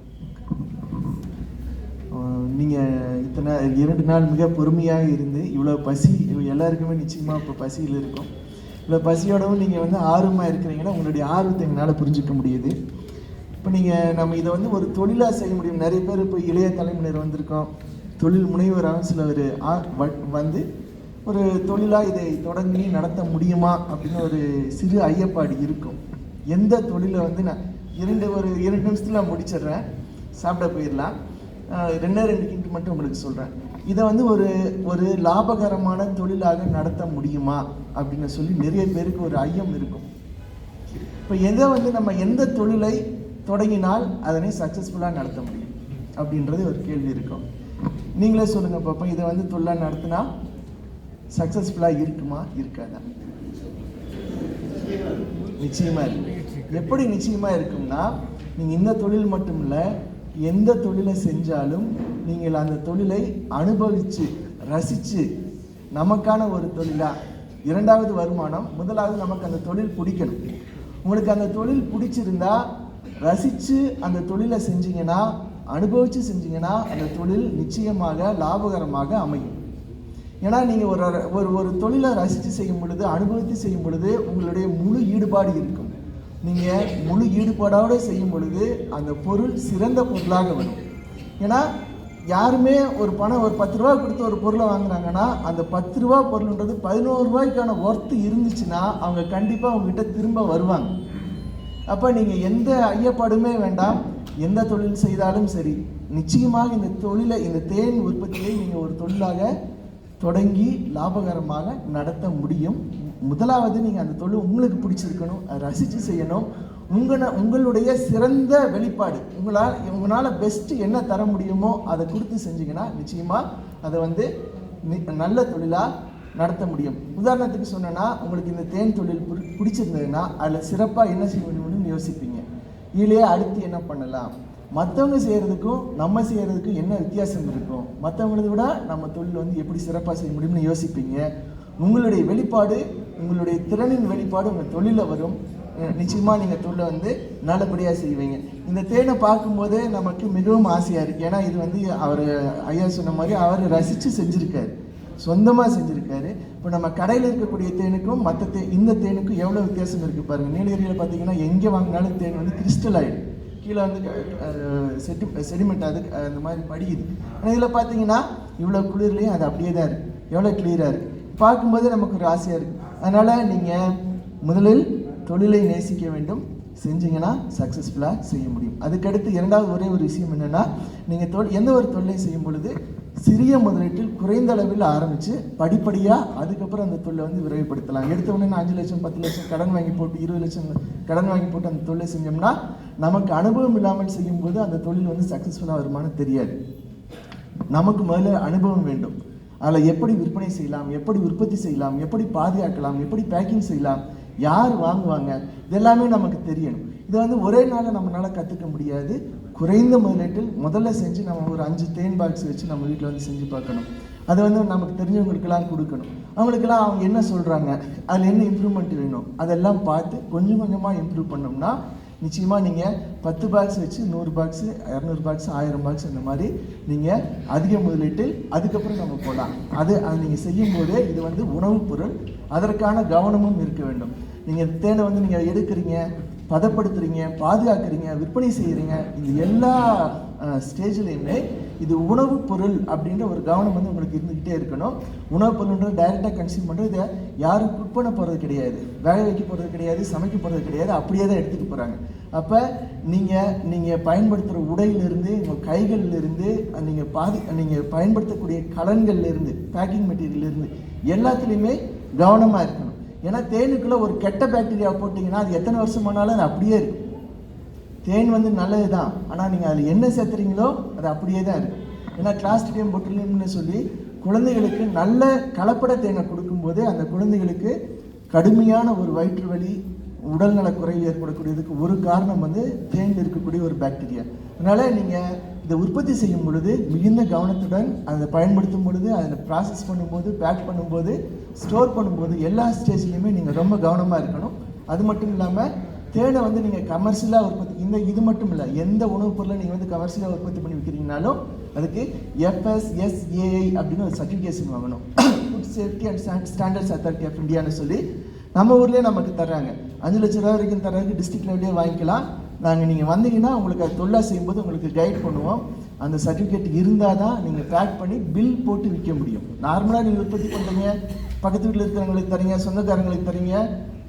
நீங்கள் இத்தனை 2 நாள் மிக பொறுமையாக இருந்து இவ்வளோ பசி எல்லாருக்குமே நிச்சயமாக இப்போ பசியில் இருக்கும். இவ்வளோ பசியோடவும் நீங்கள் வந்து ஆர்வமாக இருக்கிறீங்கன்னா உங்களுடைய ஆர்வத்தை எங்களால் புரிஞ்சிக்க முடியுது. இப்போ நம்ம இதை வந்து ஒரு தொழிலாக செய்ய முடியும். நிறைய பேர் இப்போ இளைய தலைமுறையினர் வந்திருக்கோம், தொழில் முனைவராக சிலர் வந்து ஒரு தொழிலாக இதை தொடங்கி நடத்த முடியுமா அப்படின்னு ஒரு சிறு ஐயப்பாடு இருக்கும். எந்த தொழிலை வந்து நான் 2 நிமிஷத்தில் முடிச்சிடுறேன், சாப்பிட போயிடலாம். 2 கிண்டு மட்டும் உங்களுக்கு சொல்கிறேன். இதை வந்து ஒரு லாபகரமான தொழிலாக நடத்த முடியுமா அப்படின்னு சொல்லி நிறைய பேருக்கு ஒரு ஐயம் இருக்கும். இப்போ நம்ம எந்த தொழிலை தொடங்கினால் அதனை சக்ஸஸ்ஃபுல்லாக நடத்த முடியும் அப்படின்றது ஒரு கேள்வி இருக்கும். நீங்களே சொல்லுங்கள் பார்ப்போம், இதை வந்து தொழிலாக நடத்தினா சக்ஸஸ்ஃபுல்லாக இருக்குமா இருக்காதா? நிச்சயமாக இருக்கு. எப்படி நிச்சயமாக இருக்கும்னா, நீங்கள் இந்த தொழில் மட்டும் இல்லை, எந்த தொழிலை செஞ்சாலும் நீங்கள் அந்த தொழிலை அனுபவித்து ரசித்து நமக்கான ஒரு தொழிலாக, 2வது வருமானம், முதலாவது நமக்கு அந்த தொழில் பிடிக்கணும். உங்களுக்கு அந்த தொழில் பிடிச்சிருந்தா ரசித்து அந்த தொழிலை செஞ்சீங்கன்னா, அனுபவித்து செஞ்சீங்கன்னா அந்த தொழில் நிச்சயமாக லாபகரமாக அமையும். ஏன்னா நீங்கள் ஒரு தொழிலை ரசித்து செய்யும் பொழுது, அனுபவித்து செய்யும் பொழுது உங்களுடைய முழு ஈடுபாடு இருக்கும். நீங்கள் முழு ஈடுபாடோடு செய்யும் பொழுது அந்த பொருள் சிறந்த பொருளாக வரும். ஏன்னா யாருமே ஒரு 10 ரூபா கொடுத்து ஒரு பொருளை வாங்குறாங்கன்னா அந்த 10 ரூபா பொருள்ன்றது 11 ரூபாய்க்கான ஒர்த்து இருந்துச்சுன்னா அவங்க கண்டிப்பாக உங்ககிட்ட திரும்ப வருவாங்க. அப்போ நீங்கள் எந்த ஐயப்பாடுமே வேண்டாம். எந்த தொழில் செய்தாலும் சரி, நிச்சயமாக இந்த தேன் உற்பத்தியை நீங்கள் ஒரு தொழிலாக தொடங்கி லாபகரமாக நடத்த முடியும். முதலாவது நீங்கள் அந்த தொழில் உங்களுக்கு பிடிச்சிருக்கணும், ரசித்து செய்யணும். உங்களுடைய சிறந்த வெளிப்பாடு, உங்களால் பெஸ்ட்டு என்ன தர முடியுமோ அதை கொடுத்து செஞ்சீங்கன்னா நிச்சயமாக அதை வந்து நல்ல தொழிலாக நடத்த முடியும். உதாரணத்துக்கு சொன்னேன்னா, உங்களுக்கு இந்த தேன் தொழில் பிடிச்சிருந்ததுன்னா அதில் சிறப்பாக என்ன செய்ய முடியும்னு யோசிப்பீங்க. இதுலேயே அடுத்து என்ன பண்ணலாம், மற்றவங்க செய்கிறதுக்கும் நம்ம செய்கிறதுக்கும் என்ன வித்தியாசம் இருக்கும், மற்றவங்களதை விட நம்ம தொழில் வந்து எப்படி சிறப்பாக செய்ய முடியும்னு யோசிப்பீங்க. உங்களுடைய வெளிப்பாடு, உங்களுடைய திறனின் வெளிப்பாடு உங்கள் தொழிலில் வரும். நிச்சயமாக நீங்கள் தொழிலை வந்து நல்லபடியாக செய்வீங்க. இந்த தேனை பார்க்கும்போதே நமக்கு மிகவும் ஆசையாக இருக்குது. ஏன்னா இது வந்து அவர் ஐயா சொன்ன மாதிரி அவர் ரசித்து செஞ்சுருக்காரு, சொந்தமாக செஞ்சுருக்காரு. இப்போ நம்ம கடையில் இருக்கக்கூடிய தேனுக்கும் இந்த தேனுக்கும் எவ்வளோ வித்தியாசம் இருக்குது பாருங்கள். நீலகிரியில் பார்த்தீங்கன்னா எங்கே வாங்கினாலும் தேன் வந்து கிறிஸ்டல் ஆகிடும், கீழே வந்து செடிமெண்ட் அது அந்த மாதிரி படிக்குது. ஆனால் இதில் பார்த்தீங்கன்னா இவ்வளோ குளிர்லேயும் அது அப்படியே தான் இருக்குது, எவ்வளோ கிளியராக இருக்குது. பார்க்கும்போது நமக்கு ஒரு ஆசையாக இருக்குது. அதனால் நீங்கள் முதலில் தொழிலை நேசிக்க வேண்டும், செஞ்சீங்கன்னா சக்ஸஸ்ஃபுல்லாக செய்ய முடியும். அதுக்கடுத்து 2வது ஒரே ஒரு விஷயம் என்னென்னா, நீங்கள் எந்த ஒரு தொழிலை செய்யும் பொழுது சிறிய முதலீட்டில் குறைந்த அளவில் ஆரம்பித்து படிப்படியாக அதுக்கப்புறம் அந்த தொழிலை வந்து விரைவுபடுத்தலாம். எடுத்த உடனே 5 லட்சம் 10 லட்சம் கடன் வாங்கி போட்டு 20 லட்சம் கடன் வாங்கி போட்டு அந்த தொழிலை செஞ்சோம்னா நமக்கு அனுபவம் இல்லாமல் செய்யும்போது அந்த தொழில் வந்து சக்ஸஸ்ஃபுல்லாக வருமானு தெரியாது. நமக்கு முதல்ல அனுபவம் வேண்டும். அதில் எப்படி விற்பனை செய்யலாம், எப்படி உற்பத்தி செய்யலாம், எப்படி பாதுகாக்கலாம், எப்படி பேக்கிங் செய்யலாம், யார் வாங்குவாங்க, இதெல்லாமே நமக்கு தெரியணும். இதை வந்து ஒரே நாளில் நம்மளால் கற்றுக்க முடியாது. குறைந்த முதலீட்டில் முதல்ல செஞ்சு நம்ம ஒரு 5 தேன் பாக்ஸ் வச்சு நம்ம வீட்டில் வந்து செஞ்சு பார்க்கணும். அதை வந்து நமக்கு தெரிஞ்சவங்களுக்கெல்லாம் கொடுக்கணும். அவங்களுக்கெல்லாம் அவங்க என்ன சொல்கிறாங்க, அதில் என்ன இம்ப்ரூவ்மெண்ட் வேணும், அதெல்லாம் பார்த்து கொஞ்சம் கொஞ்சமாக இம்ப்ரூவ் பண்ணோம்னா நிச்சயமாக நீங்கள் 10 பாக்ஸ் வச்சு 100 பாக்ஸு 200 பாக்ஸ் 1000 பாக்ஸ் இந்த மாதிரி நீங்கள் அதிக முதலீட்டில் அதுக்கப்புறம் நம்ம போகலாம். அது நீங்கள் செய்யும்போதே இது வந்து உணவுப் பொருள், அதற்கான கவனமும் இருக்க வேண்டும். நீங்கள் தேனை வந்து நீங்கள் எடுக்கிறீங்க, பதப்படுத்துறீங்க, பாதுகாக்கிறீங்க, விற்பனை செய்கிறீங்க, இந்த எல்லா ஸ்டேஜ்லேயுமே இது உணவுப் பொருள் அப்படின்ற ஒரு கவனம் வந்து உங்களுக்கு இருந்துக்கிட்டே இருக்கணும். உணவுப் பொருள்ன்றது டைரெக்டாக கன்சியூம் பண்ணுறது, இதை யாரும் குக் பண்ண போகிறது கிடையாது, வேக வைக்க போகிறது கிடையாது, சமைக்க போகிறது கிடையாது, அப்படியே தான் எடுத்துகிட்டு போகிறாங்க. அப்போ நீங்கள் பயன்படுத்துகிற உடையிலிருந்து, உங்கள் கைகள்லேருந்து, நீங்கள் பயன்படுத்தக்கூடிய கலன்கள்லேருந்து, பேக்கிங் மெட்டீரியல்லேருந்து எல்லாத்துலேயுமே கவனமாக இருக்கணும். ஏன்னா தேனுக்குள்ளே ஒரு கெட்ட பாக்டீரியா போட்டிங்கன்னா அது எத்தனை வருஷமானாலும் அது அப்படியே இருக்கும். தேன் வந்து நல்லது தான், ஆனால் நீங்கள் அதில் என்ன சேர்த்துறீங்களோ அது அப்படியே தான் இருக்கும். ஏன்னா கிளாஸ்ட்ரிடியம் பொட்டுலியம்னு சொல்லி குழந்தைகளுக்கு நல்ல கலப்பட தேனை கொடுக்கும்போது அந்த குழந்தைகளுக்கு கடுமையான ஒரு வயிற்று வலி, உடல்நல குறைவு ஏற்படக்கூடியதுக்கு ஒரு காரணம் வந்து தேனில் இருக்கக்கூடிய ஒரு பாக்டீரியா. அதனால் நீங்கள் இதை உற்பத்தி செய்யும் பொழுது மிகுந்த கவனத்துடன் அதை பயன்படுத்தும் பொழுது, அதில் ப்ராசஸ் பண்ணும்போது, பேக் பண்ணும்போது, ஸ்டோர் பண்ணும்போது எல்லா ஸ்டேஜ்லேயுமே நீங்கள் ரொம்ப கவனமாக இருக்கணும். அது மட்டும் இல்லாமல் தேனை வந்து நீங்கள் கமர்ஷியலாக உற்பத்தி இது மட்டும் இல்லை, எந்த உணவுப் பொருளை நீங்கள் வந்து கமர்ஷியலாக உற்பத்தி பண்ணி விற்கிறீங்கனாலும் அதுக்கு FSSAI அப்படின்னு ஒரு சர்டிஃபிகேஷன் வாங்கணும். Food safety and standards authority of இந்தியான்னு சொல்லி நம்ம ஊர்லேயே நமக்கு தர்றாங்க. 5 லட்ச ரூபா வரைக்கும் தர்றதுக்கு டிஸ்ட்ரிக்ட் லெவலே வாங்கிக்கலாம். நீங்கள் வந்தீங்கன்னா உங்களுக்கு அது தொழிலாக செய்யும்போது உங்களுக்கு கைட் பண்ணுவோம். அந்த சர்டிஃபிகேட் இருந்தால் தான் நீங்கள் பேக் பண்ணி பில் போட்டு விற்க முடியும். நார்மலாக நீங்கள் உற்பத்தி பண்ணுறீங்க, பக்கத்து வீட்டில் இருக்கிறவங்களுக்கு தரீங்க, சொந்தக்காரங்களுக்கு தரீங்க,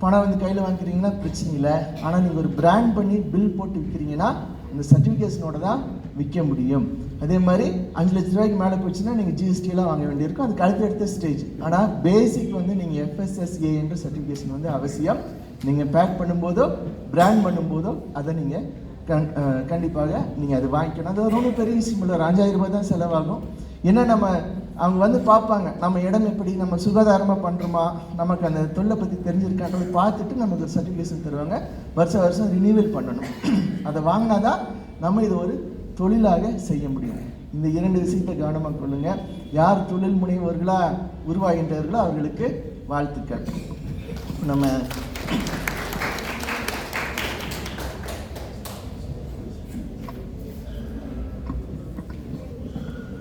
பணம் வந்து கையில் வாங்கிக்கிறீங்கன்னா பிரச்சனை இல்லை. ஆனால் நீங்கள் ஒரு பிராண்ட் பண்ணி பில் போட்டு விற்கிறீங்கன்னா இந்த சர்டிஃபிகேஷனோட தான் விற்க முடியும். அதே மாதிரி 5 லட்ச ரூபாய்க்கு மேலே போச்சுன்னா நீங்கள் ஜிஎஸ்டியெலாம் வாங்க வேண்டியிருக்கும். அதுக்கு அடுத்த ஸ்டேஜ். ஆனால் பேசிக் வந்து நீங்கள் FSSAI என்ற சர்டிஃபிகேஷன் வந்து அவசியம். நீங்கள் பேக் பண்ணும்போதோ பிராண்ட் பண்ணும்போதோ அதை நீங்கள் கண்டிப்பாக நீங்கள் அது வாங்கிக்கணும். அது ரொம்ப பெரிய விஷயம் இல்லை, ஒரு 5000 ரூபாய் தான் செலவாகும். ஏன்னா அவங்க வந்து பார்ப்பாங்க நம்ம இடம் எப்படி, நம்ம சுகாதாரமாக பண்ணுறோமா, நமக்கு அந்த தொழிலை பற்றி தெரிஞ்சிருக்கான்றதை பார்த்துட்டு நமக்கு ஒரு சர்டிஃபிகேஷன் தருவாங்க. வருஷம் ரினியூவல் பண்ணணும். அதை வாங்கினா தான் நம்ம இது ஒரு தொழிலாக செய்ய முடியும். இந்த 2 விஷயத்தை கவனமாக கொள்ளுங்கள். யார் தொழில் முனைவோர்களாக உருவாகின்றார்களோ அவர்களுக்கு வாழ்த்துக்கள். நம்ம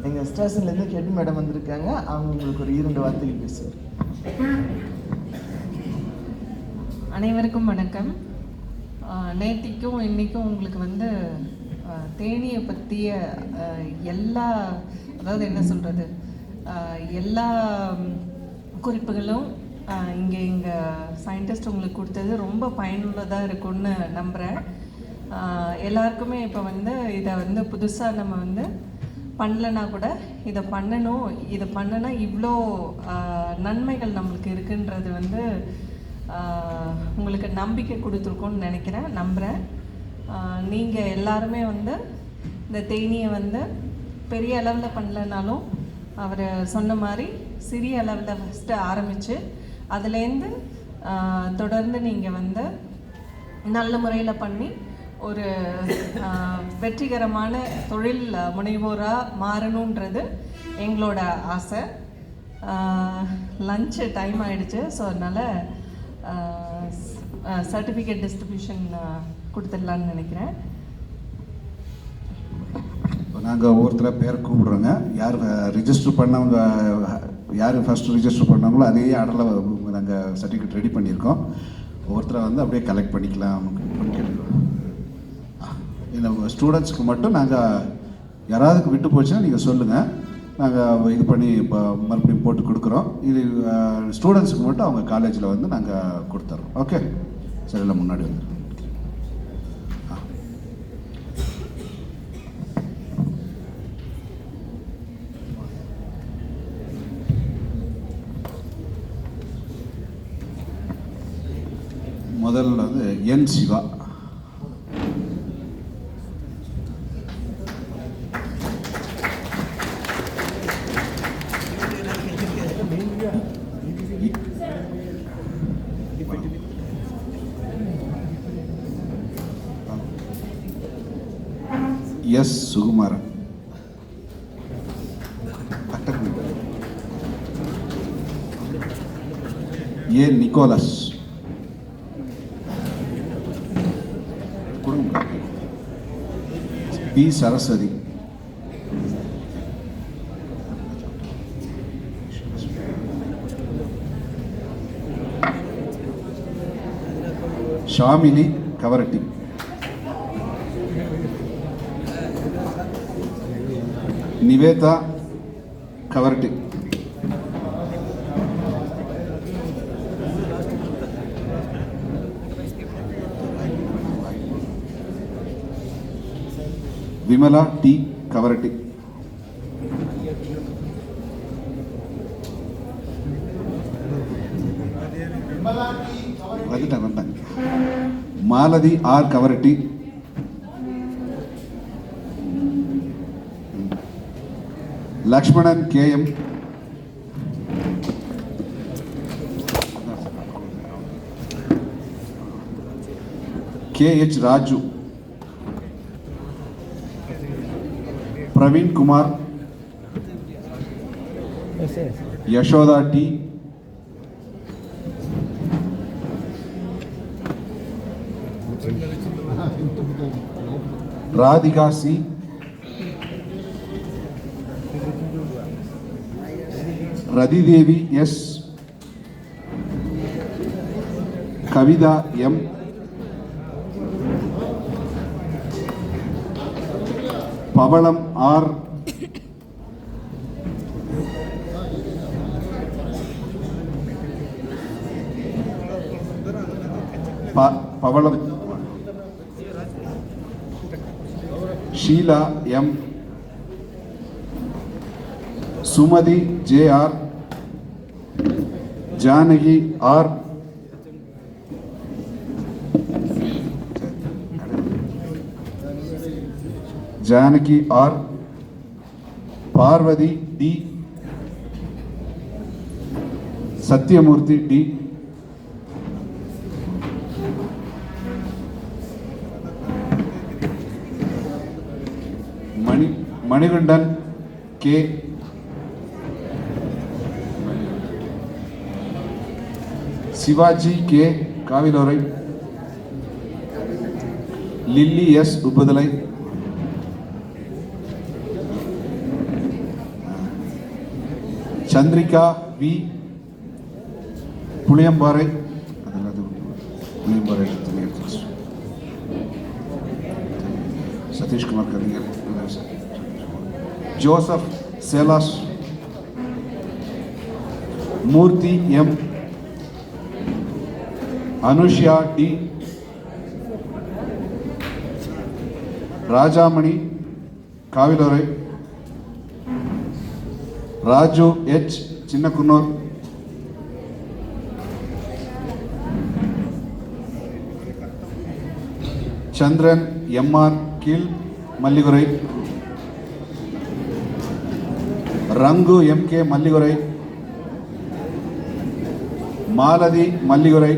எங்கள் ஸ்டேஷன்லேருந்து கெட்டி மேடம் வந்திருக்காங்க. அவங்க உங்களுக்கு ஒரு 2 வார்த்தைகள் பேசுவார். அனைவருக்கும் வணக்கம். நேத்திக்கும் இன்றைக்கும் உங்களுக்கு வந்து தேனியை பற்றிய அதாவது என்ன சொல்கிறது, எல்லா குறிப்புகளும் இங்கே எங்கள் சயின்டிஸ்ட் உங்களுக்கு கொடுத்தது ரொம்ப பயனுள்ளதாக இருக்கும்னு நம்புகிறேன். எல்லாருக்குமே இப்போ வந்து இதை வந்து புதுசாக நம்ம வந்து பண்ணலைன்னா கூட இதை பண்ணணும், இதை பண்ணனா இவ்வளோ நன்மைகள் நம்மளுக்கு இருக்குன்றது வந்து உங்களுக்கு நம்பிக்கை கொடுத்துருக்கோன்னு நம்புகிறேன். நீங்கள் எல்லாருமே வந்து இந்த தேனியை வந்து பெரிய அளவில் பண்ணலைனாலும் அவர் சொன்ன மாதிரி சிறிய அளவில் ஃபஸ்ட்டு ஆரம்பித்து அதுலேருந்து தொடர்ந்து நீங்கள் வந்து நல்ல முறையில் பண்ணி ஒரு வெற்றிகரமான தொழில் முனைவோராக மாறணுன்றது எங்களோட ஆசை. லஞ்சு டைம் ஆகிடுச்சு. ஸோ அதனால் சர்டிஃபிகேட் டிஸ்ட்ரிபியூஷன் கொடுத்துடலான்னு நினைக்கிறேன். நாங்கள் ஒவ்வொருத்தராக பேர் கூப்பிடுறோங்க. யார் ரிஜிஸ்டர் பண்ணவங்க, யார் ஃபஸ்ட்டு ரிஜிஸ்டர் பண்ணாங்களோ அதே ஆர்டரில் நாங்கள் சர்டிஃபிகேட் ரெடி பண்ணியிருக்கோம். ஒவ்வொருத்தரை வந்து அப்படியே கலெக்ட் பண்ணிக்கலாம் கேட்டுக்கிறோம். இந்த ஸ்டூடெண்ட்ஸ்க்கு மட்டும் நாங்கள் யாராவதுக்கு விட்டு போச்சுன்னா நீங்கள் சொல்லுங்கள், நாங்கள் இது பண்ணி இப்போ மறுபடியும் போட்டு கொடுக்குறோம். இது ஸ்டூடெண்ட்ஸுக்கு மட்டும் அவங்க காலேஜில் வந்து நாங்கள் கொடுத்துட்றோம். ஓகே, சரி, இல்லை முன்னாடி வந்து முதல்ல வந்து என் Siva. S Sukumaran. A Nicholas. P Saraswathi. Shamini Kavaratti. Nivetha Kavaratti. Vimala T Kavaratti. வந்துட்டாங்க. Malathi R Kavaratti. Lakshmanan K M. K H Raju. Praveen Kumar. Yashoda T. Radhika C, Rathidevi S, Kavitha M, Pavalam R, Pavalam Sheela M, Sumathi J R, Janaki R, Janaki R, Parvathi T, Sathyamoorthy T, Manikandan K, Sivaji K Kavilorai, Lily S Upputhalai, Chandrika V, Puliyamparai, Puliyamparai Sathishkumar கவிஞர், Joseph Selas, Murthy M, Anushya D, Rajamani Kavilorai, Raju H Chinnakunnur, Chandran M R Keezh Mallikurai, Rangu M K Mallikurai, Malathi Mallikurai,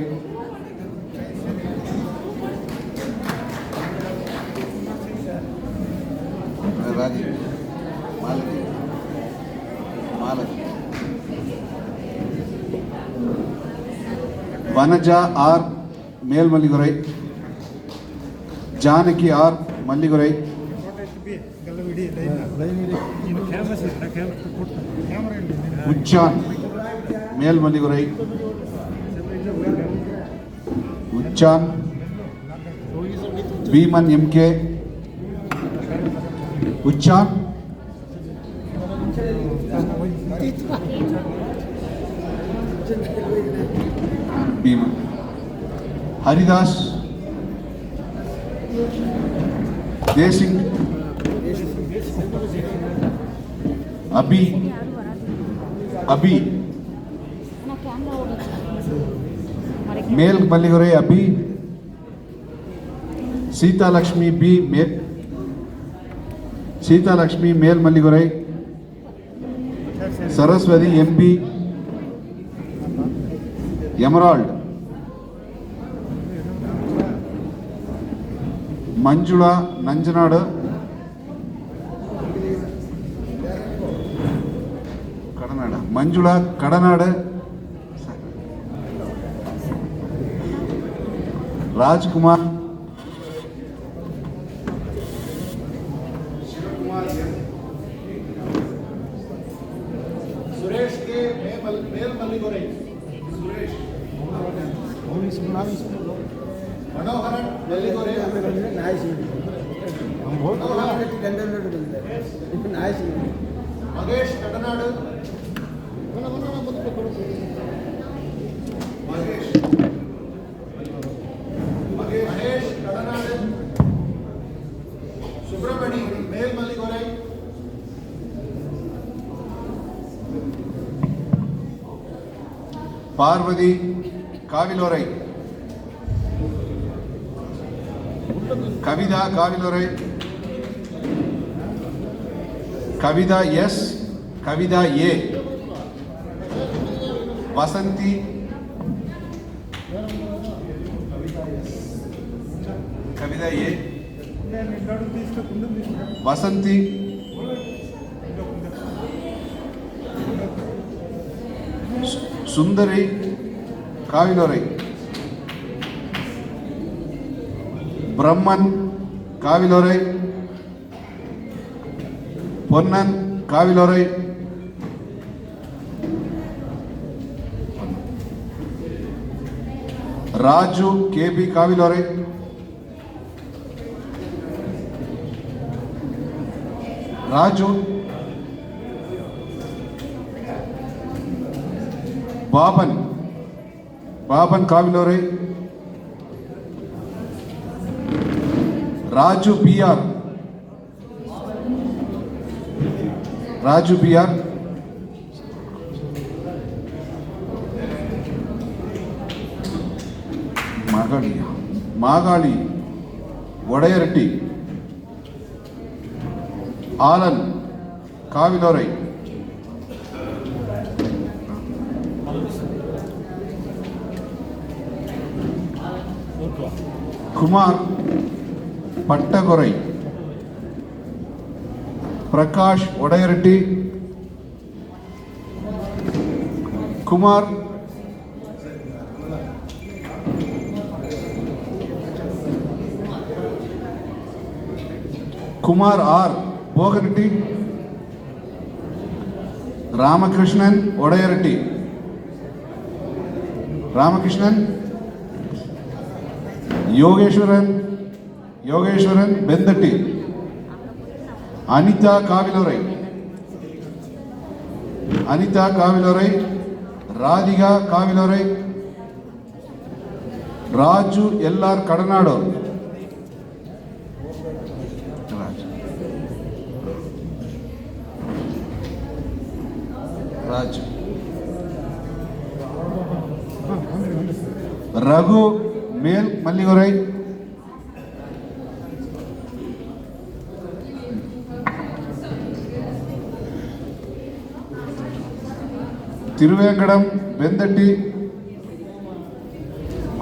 Vanaja R Melmallikurai, Janaki R Mallikurai, Uchan Melmallikurai, Uchan Bheeman M K, Uchan Bheeman, Haridas Desing, Abhi Abhi Mel Mallikurai Abhi, Seethalakshmi P Seethalakshmi Mel Mallikurai, Saraswathi M P, Emerald, Manjula Nanjanad, Kadanad, Manjula Kadanad, Rajkumar, Suresh K Melmallikurai, Suresh Manoharan Mallikurai, Mahesh Kadanad, Mahesh Kadanad, Subramani Melmallikurai, Parvathi Kavilorai, Kavitha காவிலோரை, Kavitha S, Kavitha A, Vasanthi, Kavitha A, Vasanthi, Sundari Kavilorai, Brahman Kavilorai, Ponnan Kavilorai, Raju K P Kavilorai, Raju, Baban Baban Kavilorai, Raju P R, Raju P R, Makali Odaiyaratti, Alan Kavilorai, Kumar Pattakurai, Prakash Odaiyaratti, Kumar Kumar R Bogaretti, Ramakrishnan Odaiyaratti, Ramakrishnan, Yogeswaran Benthatti, Anitha Kavilorai, Radhika Kavilorai, Raju L R Kadanad, Raju, Raghu Mel Mallikurai, Thiruvengadam வெந்தட்டி,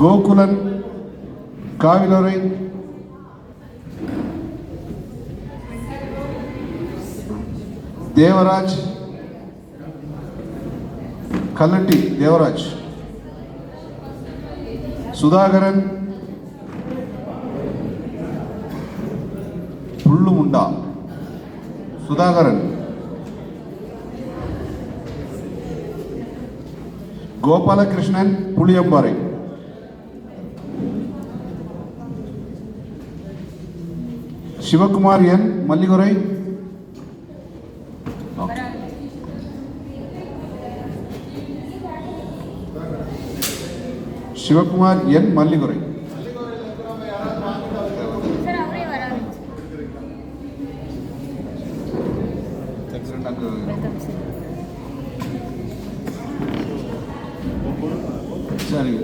Gokulan காவிலோரை, Devaraj Kallatti, Devaraj, Sudhakaran புள்ளுமுண்டா, Sudhakaran, Gopalakrishnan Puliyamparai, Sivakumar என் மல்லிகுரை, சிவகுமார் என் மல்லிகுரை, சரி.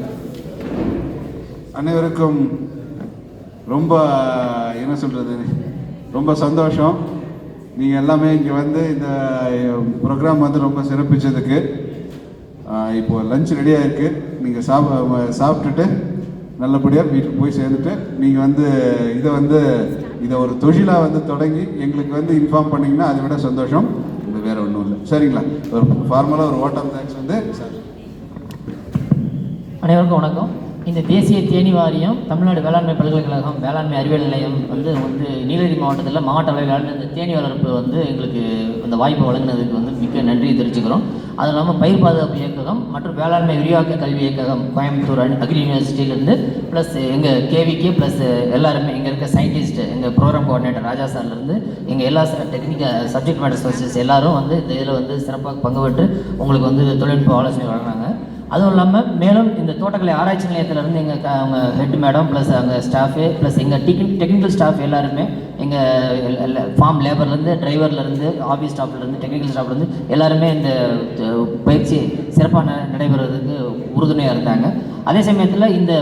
அனைவருக்கும் ரொம்ப என்ன சொல்றது, ரொம்ப சந்தோஷம். நீங்கள் எல்லாமே இங்கே வந்து இந்த ப்ரோக்ராம் வந்து ரொம்ப சிறப்பிச்சதுக்கு. இப்போ லஞ்ச் ரெடியாக இருக்குது. நீங்கள் சாப்பிட்டுட்டு நல்லபடியாக வீட்டுக்கு போய் சேர்ந்துட்டு நீங்கள் வந்து இதை ஒரு தொழிலாக வந்து தொடங்கி எங்களுக்கு வந்து இன்ஃபார்ம் பண்ணிங்கன்னா அதை விட சந்தோஷம். இது வேறு ஒன்றும் இல்லை. சரிங்களா? ஒரு ஃபார்மலாக ஒரு ஓட் ஆஃப் தேங்க்ஸ் வந்து சார். அனைவருக்கும் வணக்கம். இந்த தேசிய தேனி வாரியம், தமிழ்நாடு வேளாண்மை பல்கலைக்கழகம், வேளாண்மை அறிவியல் நிலையம் வந்து நீலகிரி மாவட்டத்தில் மாவட்ட அளவிலான இந்த தேனி வளர்ப்பு வந்து எங்களுக்கு இந்த வாய்ப்பு வழங்கினதுக்கு வந்து மிக்க நன்றி தெரிவிச்சுக்கிறோம். அது இல்லாமல் பயிர் பாதுகாப்பு இயக்ககம் மற்றும் வேளாண்மை விரிவாக்க கல்வி இயக்ககம் கோயம்புத்தூர் அக்ரி யூனிவர்சிட்டியிலேருந்து ப்ளஸ் எங்கள் கேவிகே ப்ளஸ் எல்லாருமே இங்கே இருக்க சயின்டிஸ்ட், எங்கள் ப்ரோக்ராம் கோஆர்டினேட்டர் ராஜா சார்லேருந்து எங்கள் எல்லா டெக்னிக்கல் சப்ஜெக்ட் மேட்டர் ஸ்பெஷலிஸ்ட் எல்லாரும் வந்து இந்த இதில் வந்து சிறப்பாக பங்கு பெற்று உங்களுக்கு வந்து தொழில்நுட்ப ஆலோசனை வழங்கினாங்க. அதுவும் இல்லாமல் மேலும் இந்த தோட்டக்கலை ஆராய்ச்சி நிலையத்திலேருந்து அவங்க ஹெட் மேடம் ப்ளஸ் அங்கே ஸ்டாஃபு ப்ளஸ் எங்கள் டெக்னிக்கல் ஸ்டாஃப் எல்லாருமே எங்கள் ஃபார்ம் லேபர்லேருந்து டிரைவர்லேருந்து ஆஃபீஸ் ஸ்டாஃப்லேருந்து டெக்னிக்கல் ஸ்டாஃப்லேருந்து எல்லாருமே இந்த பயிற்சி சிறப்பாக நடைபெறுவதற்கு உறுதுணையாக இருந்தாங்க. அதே சமயத்தில் இந்த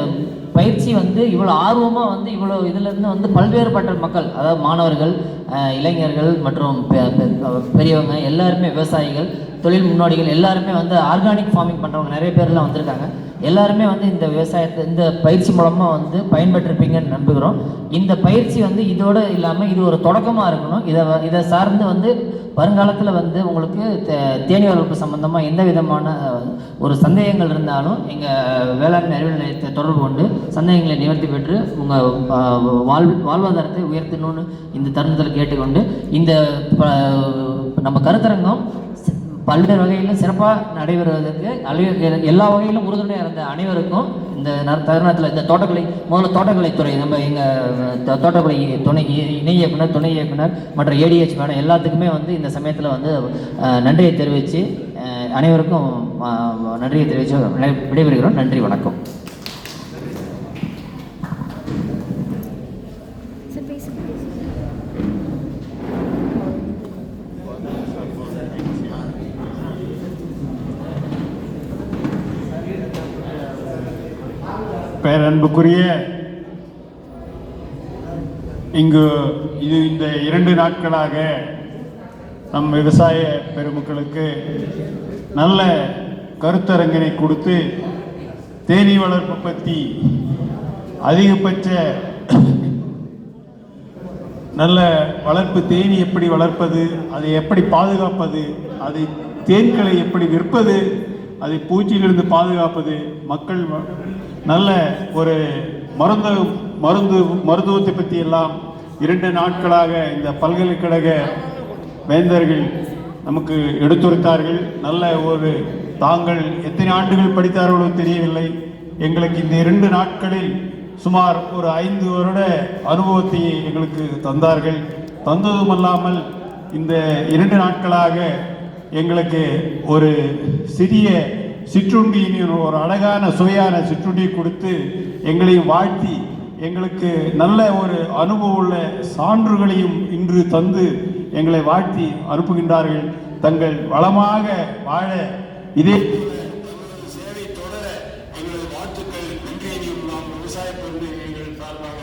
பயிற்சி வந்து இவ்வளோ ஆர்வமாக வந்து இவ்வளோ இதிலேருந்து வந்து பல்வேறுபட்ட மக்கள், அதாவது மாணவர்கள், இளைஞர்கள் மற்றும் பெரியவங்க எல்லாருமே, விவசாயிகள், தொழில் முன்னோடிகள் எல்லாருமே வந்து ஆர்கானிக் ஃபார்மிங் பண்ணுறவங்க நிறைய பேர்லாம் வந்திருக்காங்க. எல்லாருமே வந்து இந்த விவசாயத்தை இந்த பயிற்சி மூலமாக வந்து பயன்பெற்றிருப்பீங்கன்னு நம்புகிறோம். இந்த பயிற்சி வந்து இதோடு இல்லாமல் இது ஒரு தொடக்கமாக இருக்கணும். இதை சார்ந்து வந்து வருங்காலத்தில் வந்து உங்களுக்கு தேனீ வளர்ப்பு சம்மந்தமாக எந்த விதமான ஒரு சந்தேகங்கள் இருந்தாலும் எங்கள் வேளாண்மை அறிவியல் நிலையத்தை தொடர்பு கொண்டு சந்தேகங்களை நிவர்த்தி பெற்று உங்கள் வாழ்வாதாரத்தை உயர்த்தணும்னு இந்த தருணத்தில் கேட்டுக்கொண்டு இந்த நம்ம கருத்தரங்கம் பல்வேறு வகையிலும் சிறப்பாக நடைபெறுவதற்கு எல்லா வகையிலும் உறுதுணையாக இருந்த அனைவருக்கும் இந்த தருணத்தில் இந்த தோட்டக்கலைத்துறை நம்ம எங்கள் தோட்டக்கலை இணை இயக்குனர், துணை இயக்குனர் மற்றும் ஏடிஹெச் மேடம் எல்லாத்துக்குமே வந்து இந்த சமயத்தில் வந்து நன்றியை தெரிவித்து அனைவருக்கும் நன்றியை தெரிவித்து விடைபெறுகிறோம். நன்றி, வணக்கம். பேரன்புக்குரிய இந்த 2 நாட்களாக நம் விவசாய பெருமக்களுக்கு நல்ல கருத்தரங்கினை கொடுத்து தேனீ வளர்ப்பு பற்றி அதிகபட்ச நல்ல வளர்ப்பு தேனீ எப்படி வளர்ப்பது, அதை எப்படி பாதுகாப்பது, அதை தேன்களை எப்படி விற்பது, அதை பூச்சியிலிருந்து பாதுகாப்பது, மக்கள் நல்ல ஒரு மருத்துவத்தை பற்றி எல்லாம் 2 நாட்களாக இந்த பல்கலைக்கழக வேந்தர்கள் நமக்கு எடுத்துரைத்தார்கள். நல்ல ஒரு தாங்கள் எத்தனை ஆண்டுகள் படித்தார்களோ தெரியவில்லை, எங்களுக்கு இந்த 2 நாட்களில் சுமார் ஒரு 5 வருட அனுபவத்தை எங்களுக்கு தந்தார்கள். தந்ததுமல்லாமல் இந்த 2 நாட்களாக எங்களுக்கு ஒரு சிறிய சிற்றுண்டியின் ஒரு அழகான சுவையான சிற்றுண்டியை கொடுத்து எங்களையும் வாழ்த்தி எங்களுக்கு நல்ல ஒரு அனுபவம் உள்ள சான்றுகளையும் இன்று தந்து எங்களை வாழ்த்தி அனுப்புகின்றார்கள். தங்கள் வளமாக வாழ இதே சேவை தொடர எங்களது வாழ்த்துக்கள். நன்றியையும் நாம் விவசாய பெருமைகள் சார்பாக